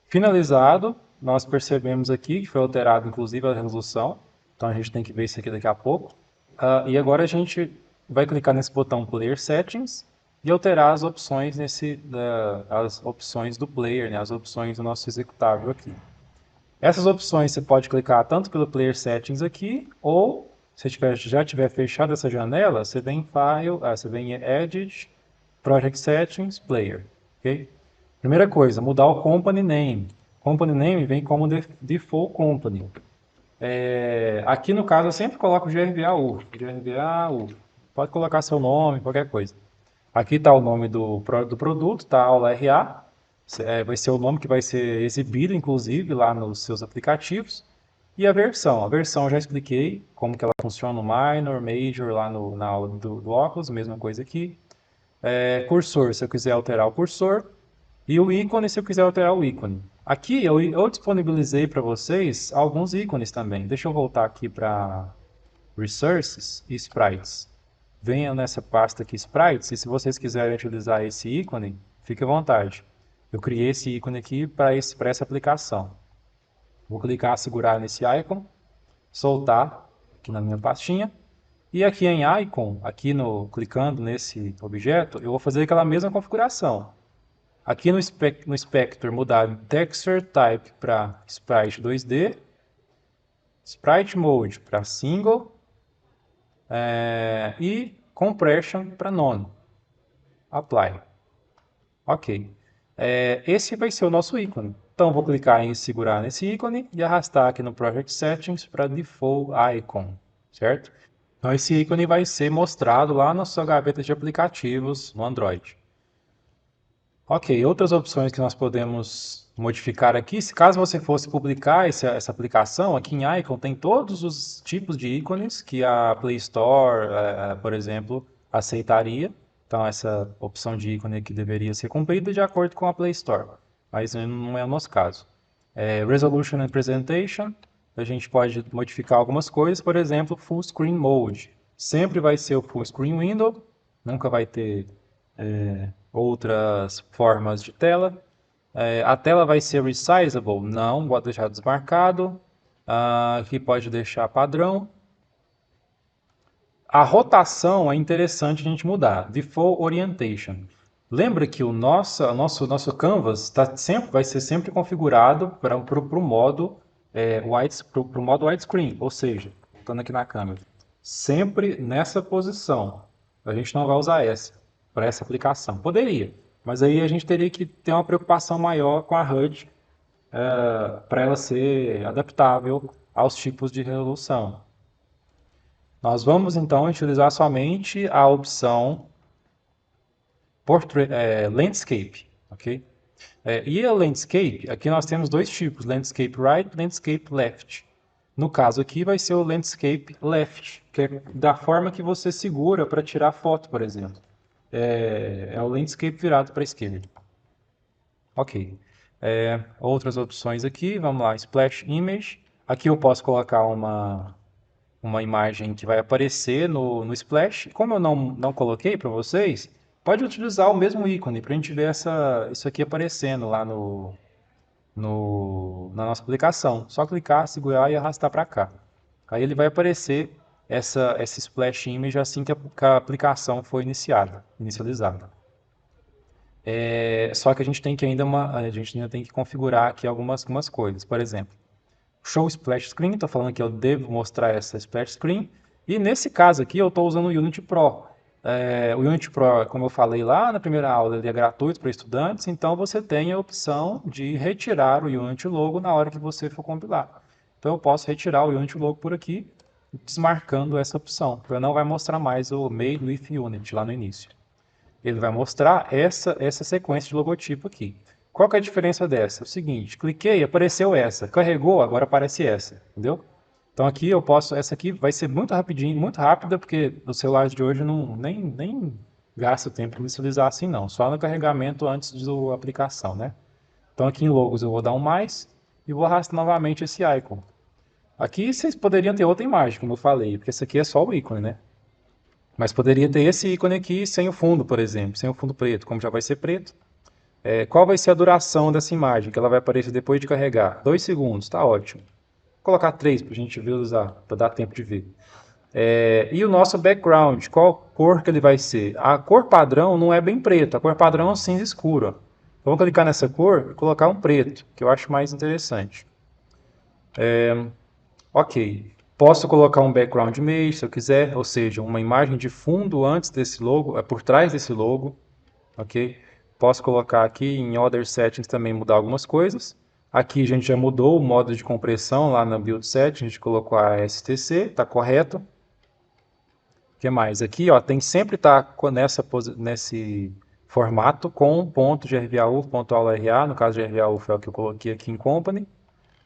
Finalizado, nós percebemos aqui que foi alterado inclusive a resolução, então a gente tem que ver isso aqui daqui a pouco. E agora a gente vai clicar nesse botão Player Settings e alterar as opções, as opções do player, né, as opções do nosso executável aqui. Essas opções você pode clicar tanto pelo Player Settings aqui, ou se já tiver fechado essa janela, você vem em File, você vem em Edit, Project Settings, Player. Okay? Primeira coisa, mudar o Company Name. Company Name vem como Default Company. Aqui no caso eu sempre coloco GRVAU. Pode colocar seu nome, qualquer coisa. Aqui está o nome do produto, tá? Aula RA. Vai ser o nome que vai ser exibido, inclusive, lá nos seus aplicativos. E a versão. A versão eu já expliquei como que ela funciona no Minor, Major, lá na aula do óculos, mesma coisa aqui. Cursor, se eu quiser alterar o cursor. E o ícone, se eu quiser alterar o ícone. Aqui eu disponibilizei para vocês alguns ícones também. Deixa eu voltar aqui para Resources e Sprites. Venha nessa pasta aqui, Sprites, e se vocês quiserem utilizar esse ícone, fique à vontade. Eu criei esse ícone aqui para essa aplicação. Vou clicar, segurar nesse icon, soltar aqui na minha pastinha. E aqui em Icon, clicando nesse objeto, eu vou fazer aquela mesma configuração. Aqui no Inspector mudar Texture Type para Sprite 2D, Sprite Mode para Single e Compression para None. Apply. Ok. Esse vai ser o nosso ícone. Então vou clicar em segurar nesse ícone e arrastar aqui no Project Settings para Default Icon, certo? Então esse ícone vai ser mostrado lá na sua gaveta de aplicativos no Android. Ok, outras opções que nós podemos modificar aqui, se caso você fosse publicar essa aplicação, aqui em Icon tem todos os tipos de ícones que a Play Store, por exemplo, aceitaria. Então essa opção de ícone aqui deveria ser cumprida de acordo com a Play Store, mas não é o nosso caso. Resolution and Presentation, a gente pode modificar algumas coisas, por exemplo, Full Screen Mode. Sempre vai ser o Full Screen Window, nunca vai ter outras formas de tela. A tela vai ser resizable? Não, vou deixar desmarcado. Aqui pode deixar padrão. A rotação é interessante a gente mudar. Default Orientation. Lembra que o nosso canvas vai ser sempre configurado para o modo, pro modo widescreen, ou seja, voltando aqui na câmera, sempre nessa posição. A gente não vai usar essa para essa aplicação. Poderia, mas aí a gente teria que ter uma preocupação maior com a HUD para ela ser adaptável aos tipos de resolução. Nós vamos então utilizar somente a opção Landscape, ok? E a Landscape, aqui nós temos dois tipos, Landscape Right e Landscape Left. No caso aqui vai ser o Landscape Left, que é da forma que você segura para tirar foto, por exemplo. É o Landscape virado para a esquerda. Ok. Outras opções aqui, vamos lá, Splash Image. Aqui eu posso colocar uma imagem que vai aparecer no Splash. Como eu não coloquei para vocês, pode utilizar o mesmo ícone para a gente ver isso aqui aparecendo lá na nossa aplicação. Só clicar, segurar e arrastar para cá. Aí ele vai aparecer essa Splash Image assim que a aplicação for inicializada. Só que a gente tem que a gente ainda tem que configurar aqui algumas coisas. Por exemplo, Show Splash Screen, estou falando que eu devo mostrar essa Splash Screen. E nesse caso aqui eu estou usando o Unity Pro. O Unity Pro, como eu falei lá na primeira aula, ele é gratuito para estudantes, então você tem a opção de retirar o Unity Logo na hora que você for compilar. Então eu posso retirar o Unity Logo por aqui, desmarcando essa opção, porque não vai mostrar mais o Made with Unity lá no início. Ele vai mostrar essa sequência de logotipo aqui. Qual que é a diferença dessa? É o seguinte, cliquei, apareceu essa. Carregou, agora aparece essa, entendeu? Então aqui eu posso, essa aqui vai ser muito rapidinho, muito rápida, porque os celulares de hoje nem gasta tempo para inicializar assim não, só no carregamento antes da aplicação, né? Então aqui em logos eu vou dar um mais e vou arrastar novamente esse icon. Aqui vocês poderiam ter outra imagem, como eu falei, porque esse aqui é só o ícone, né? Mas poderia ter esse ícone aqui sem o fundo, por exemplo, sem o fundo preto, como já vai ser preto. Qual vai ser a duração dessa imagem que ela vai aparecer depois de carregar? 2 segundos, tá ótimo. Vou colocar 3 para a gente usar, para dar tempo de ver. E o nosso background, qual cor que ele vai ser? A cor padrão não é bem preto, a cor padrão é um cinza escuro. Então, vou clicar nessa cor e colocar um preto, que eu acho mais interessante. Ok, posso colocar um background image se eu quiser, ou seja, uma imagem de fundo antes desse logo, por trás desse logo, ok? Posso colocar aqui em Other Settings também mudar algumas coisas. Aqui a gente já mudou o modo de compressão lá na Build Set, a gente colocou a STC, está correto. O que mais? Aqui ó, tem sempre estar nesse formato com ponto .grvauf, ponto .aula.ra, no caso grvauf é o que eu coloquei aqui em Company,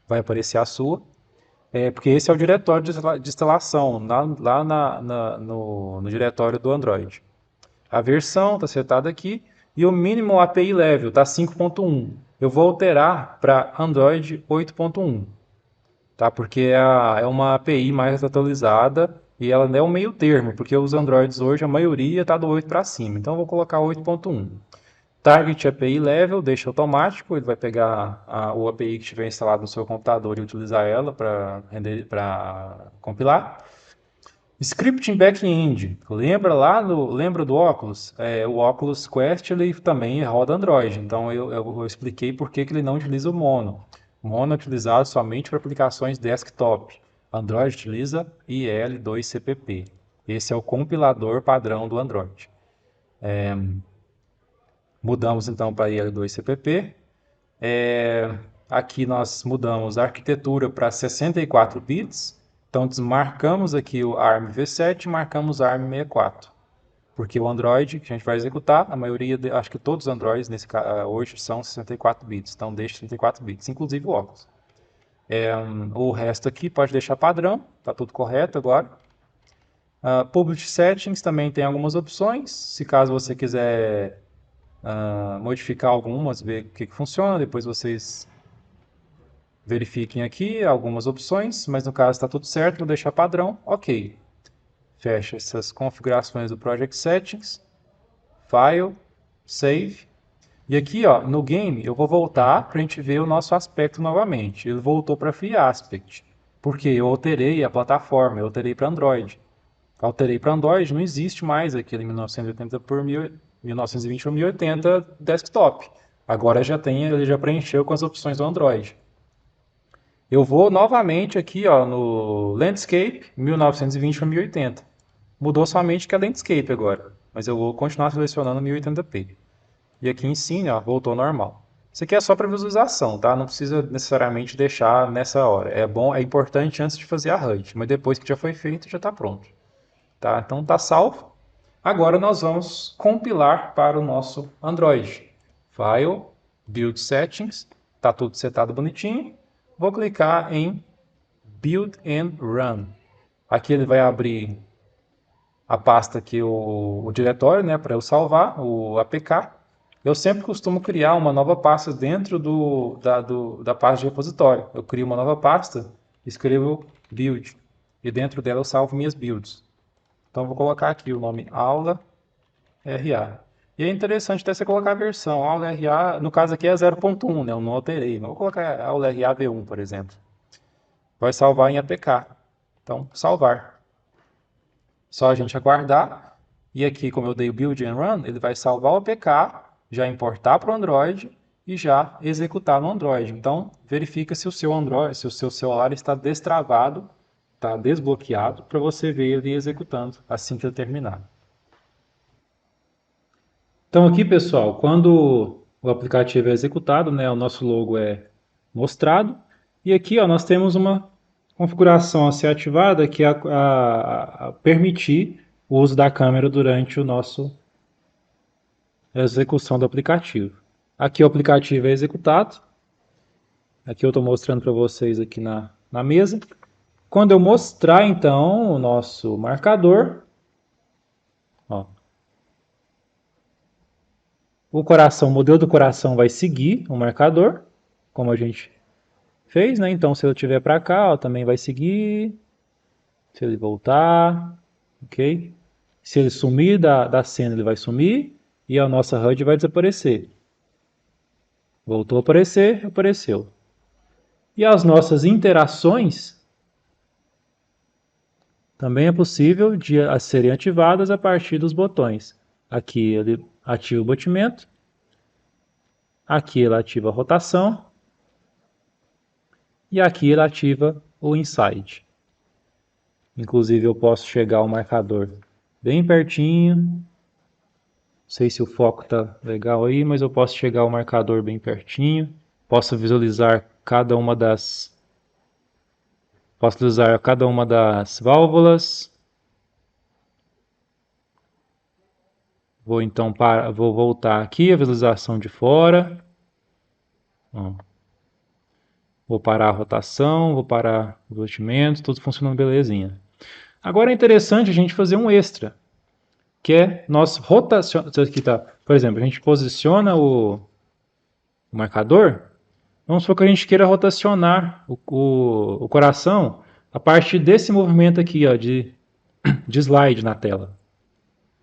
vai aparecer a sua. Porque esse é o diretório de instalação, lá no diretório do Android. A versão está setada aqui e o mínimo API level está 5.1. Eu vou alterar para Android 8.1, tá? Porque é uma API mais atualizada e ela é um meio termo, porque os Androids hoje, a maioria está do 8 para cima. Então eu vou colocar 8.1. Target API Level, deixa automático, ele vai pegar o API que estiver instalado no seu computador e utilizar ela para compilar. Scripting Backend, lembra do Oculus? O Oculus Quest ele também roda Android, então eu expliquei por que ele não utiliza o Mono. O Mono é utilizado somente para aplicações desktop. Android utiliza IL2CPP. Esse é o compilador padrão do Android. Mudamos então para IL2CPP. Aqui nós mudamos a arquitetura para 64 bits. Então desmarcamos aqui o ARM V7 e marcamos ARM 64. Porque o Android que a gente vai executar, a maioria, acho que todos os Androids hoje são 64 bits. Então deixa 64 bits, inclusive o Oculus. O resto aqui pode deixar padrão, está tudo correto agora. Publish Settings também tem algumas opções. Se caso você quiser modificar algumas, ver o que funciona, depois vocês verifiquem aqui algumas opções, mas no caso está tudo certo, vou deixar padrão, ok. Fecha essas configurações do Project Settings, File, Save, e aqui ó, no Game eu vou voltar para a gente ver o nosso aspecto novamente, ele voltou para Free Aspect, porque eu alterei a plataforma, eu alterei para Android. Alterei para Android, não existe mais aquele 1980 por 1920 por 1080 desktop. Agora ele já preencheu com as opções do Android. Eu vou novamente aqui, ó, no Landscape 1920 por 1080. Mudou somente que é Landscape agora, mas eu vou continuar selecionando 1080p. E aqui em cima, ó, voltou ao normal. Isso aqui é só para visualização, tá? Não precisa necessariamente deixar nessa hora. É bom, é importante antes de fazer a HUD, mas depois que já foi feito, já está pronto. Tá? Então está salvo. Agora nós vamos compilar para o nosso Android. File, Build Settings, está tudo setado bonitinho. Vou clicar em Build and Run. Aqui ele vai abrir a pasta aqui, o diretório, né, para eu salvar, o APK. Eu sempre costumo criar uma nova pasta dentro da pasta de repositório. Eu crio uma nova pasta, escrevo build, e dentro dela eu salvo minhas builds. Então eu vou colocar aqui o nome aula RA. E é interessante até você colocar a versão. Aula RA, no caso aqui é 0.1, né? Eu não alterei. Mas vou colocar aula RA V1, por exemplo. Vai salvar em APK. Então, salvar. Só a gente aguardar. E aqui, como eu dei o build and run, ele vai salvar o APK, já importar para o Android e já executar no Android. Então, verifica se o seu Android, se o seu celular está destravado, está desbloqueado, para você ver ele executando assim que ele terminar. Então aqui, pessoal, quando o aplicativo é executado, né, o nosso logo é mostrado. E aqui, ó, nós temos uma configuração a ser ativada que é a permitir o uso da câmera durante a execução do aplicativo. Aqui o aplicativo é executado. Aqui eu estou mostrando para vocês aqui na mesa. Quando eu mostrar, então, o nosso marcador, ó, o modelo do coração vai seguir o marcador, como a gente fez, né? Então, se eu tiver para cá, ó, também vai seguir. Se ele voltar, ok? Se ele sumir da cena, ele vai sumir e a nossa HUD vai desaparecer. Voltou a aparecer, apareceu. E as nossas interações também é possível de serem ativadas a partir dos botões. Aqui ele ativa o batimento, aqui ele ativa a rotação e aqui ele ativa o Inside. Inclusive eu posso chegar ao marcador bem pertinho. Não sei se o foco está legal aí, mas eu posso chegar ao marcador bem pertinho. Posso visualizar cada uma das válvulas. Vou então vou voltar aqui a visualização de fora. Vou parar a rotação, vou parar o batimento, tudo funcionando belezinha. Agora é interessante a gente fazer um extra, que é nós rotacionar. Aqui tá, por exemplo, a gente posiciona o marcador. Vamos supor que a gente queira rotacionar o coração a partir desse movimento aqui, ó, de slide na tela.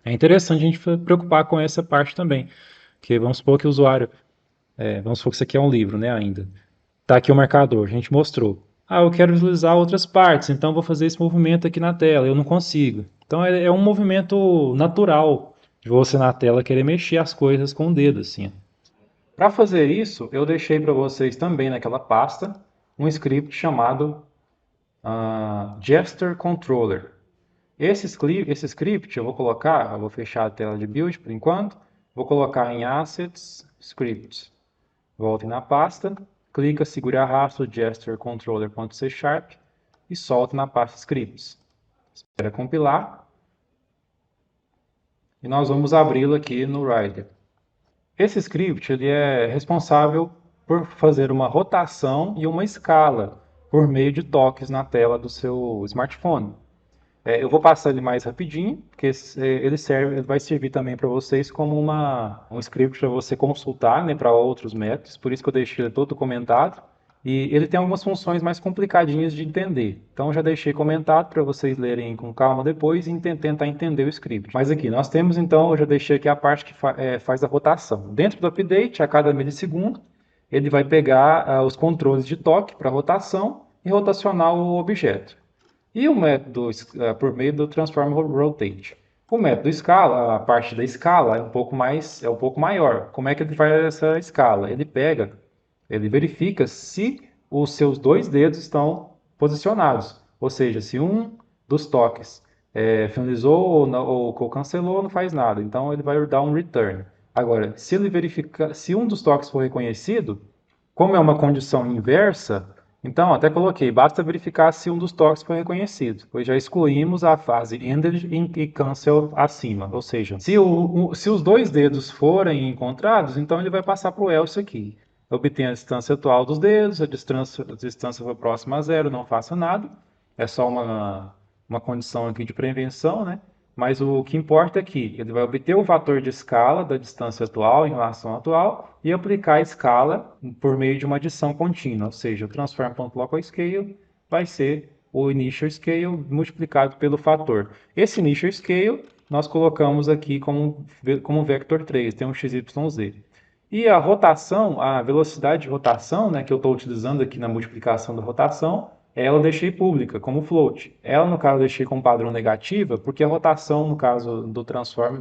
É interessante a gente se preocupar com essa parte também, porque vamos supor que o usuário, vamos supor que isso aqui é um livro, né, ainda. Tá aqui o marcador, a gente mostrou. Ah, eu quero visualizar outras partes, então vou fazer esse movimento aqui na tela, eu não consigo. Então é um movimento natural de você na tela querer mexer as coisas com o dedo, assim. Para fazer isso, eu deixei para vocês também naquela pasta um script chamado Gesture Controller. Esse script eu vou fechar a tela de build por enquanto, vou colocar em Assets, Scripts. Volte na pasta, clica, segura e arrasta o Gesture Controller.c# e solta na pasta Scripts. Espera compilar e nós vamos abri-lo aqui no Rider. Esse script ele é responsável por fazer uma rotação e uma escala por meio de toques na tela do seu smartphone. Eu vou passar ele mais rapidinho, porque ele vai servir também para vocês como um script para você consultar, né, para outros métodos, por isso que eu deixei ele todo comentado. E ele tem algumas funções mais complicadinhas de entender. Então já deixei comentado para vocês lerem com calma depois e tentar entender o script. Mas aqui nós temos então, eu já deixei aqui a parte que faz a rotação. Dentro do update, a cada milissegundo, ele vai pegar os controles de toque para rotação e rotacionar o objeto. E o método por meio do Transform Rotate. O método escala, a parte da escala é um pouco maior. Como é que ele faz essa escala? Ele verifica se os seus dois dedos estão posicionados. Ou seja, se um dos toques finalizou ou cancelou, não faz nada. Então ele vai dar um return. Agora, se um dos toques for reconhecido, como é uma condição inversa, então até coloquei, basta verificar se um dos toques foi reconhecido, pois já excluímos a fase ended e cancel acima. Ou seja, se os dois dedos forem encontrados, então ele vai passar para o else aqui. Obtenha a distância atual dos dedos, a distância foi próxima a zero, não faça nada. É só uma condição aqui de prevenção, né? Mas o que importa é que ele vai obter o fator de escala da distância atual em relação à atual e aplicar a escala por meio de uma adição contínua, ou seja, o transform.local scale vai ser o initial scale multiplicado pelo fator. Esse initial scale nós colocamos aqui como vector 3, tem um XYZ. E a rotação, a velocidade de rotação, né, que eu estou utilizando aqui na multiplicação da rotação, ela eu deixei pública, como float. Ela, no caso, eu deixei como padrão negativa, porque a rotação, no caso do transform,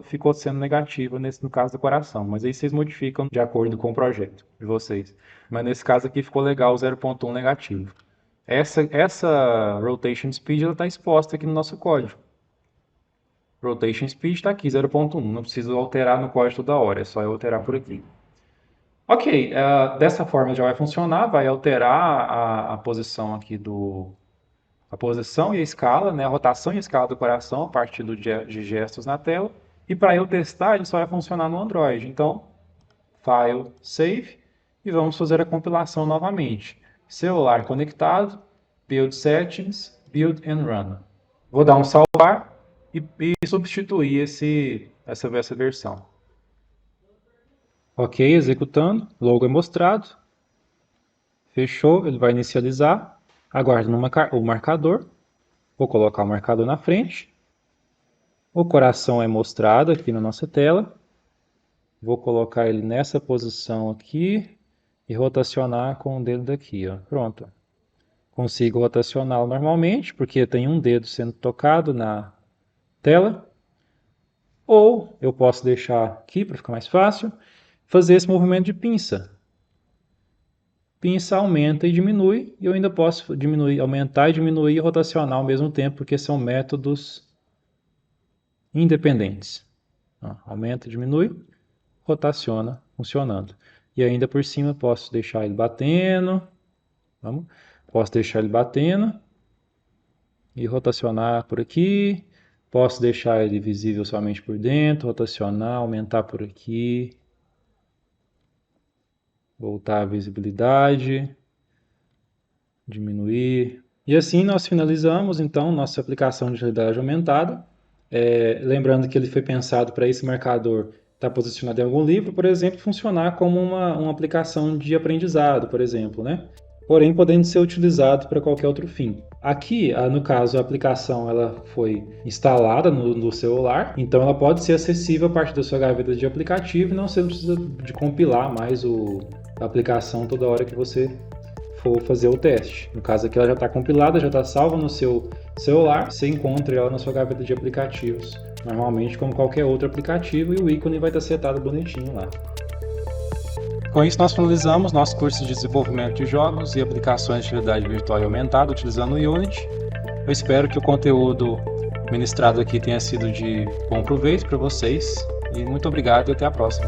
ficou sendo negativa no caso do coração. Mas aí vocês modificam de acordo com o projeto de vocês. Mas nesse caso aqui ficou legal o 0.1 negativo. Essa rotation speed está exposta aqui no nosso código. Rotation speed está aqui, 0.1. Não preciso alterar no código toda hora, é só eu alterar por aqui. Ok, dessa forma já vai funcionar, vai alterar a posição aqui a posição e a escala, né, a rotação e a escala do coração a partir de gestos na tela. E para eu testar, ele só vai funcionar no Android. Então, File, Save, e vamos fazer a compilação novamente. Celular conectado, Build Settings, Build and Run. Vou dar um salvar e substituir essa versão. Ok, executando, logo é mostrado, fechou, ele vai inicializar, aguardo o marcador, vou colocar o marcador na frente, o coração é mostrado aqui na nossa tela, vou colocar ele nessa posição aqui e rotacionar com o dedo daqui, ó. Pronto. Consigo rotacioná-lo normalmente, porque tem um dedo sendo tocado na tela, ou eu posso deixar aqui para ficar mais fácil, fazer esse movimento de pinça. Pinça aumenta e diminui, e eu ainda posso aumentar e diminuir e rotacionar ao mesmo tempo, porque são métodos independentes. Aumenta e diminui, rotaciona, funcionando. E ainda por cima posso deixar ele batendo, posso deixar ele batendo e rotacionar por aqui, posso deixar ele visível somente por dentro, rotacionar, aumentar por aqui, voltar a visibilidade, diminuir. E assim nós finalizamos então nossa aplicação de realidade aumentada. Lembrando que ele foi pensado para esse marcador estar posicionado em algum livro, por exemplo, funcionar como uma aplicação de aprendizado, por exemplo, né? Porém, podendo ser utilizado para qualquer outro fim. Aqui, no caso, a aplicação ela foi instalada no celular, então ela pode ser acessível a partir da sua gaveta de aplicativo e não você precisa de compilar mais a aplicação toda hora que você for fazer o teste. No caso aqui ela já está compilada, já está salva no seu celular, você encontra ela na sua gaveta de aplicativos, normalmente como qualquer outro aplicativo, e o ícone vai estar setado bonitinho lá. Com isso nós finalizamos nosso curso de desenvolvimento de jogos e aplicações de realidade virtual e aumentada utilizando o Unity. Eu espero que o conteúdo ministrado aqui tenha sido de bom proveito para vocês, e muito obrigado e até a próxima.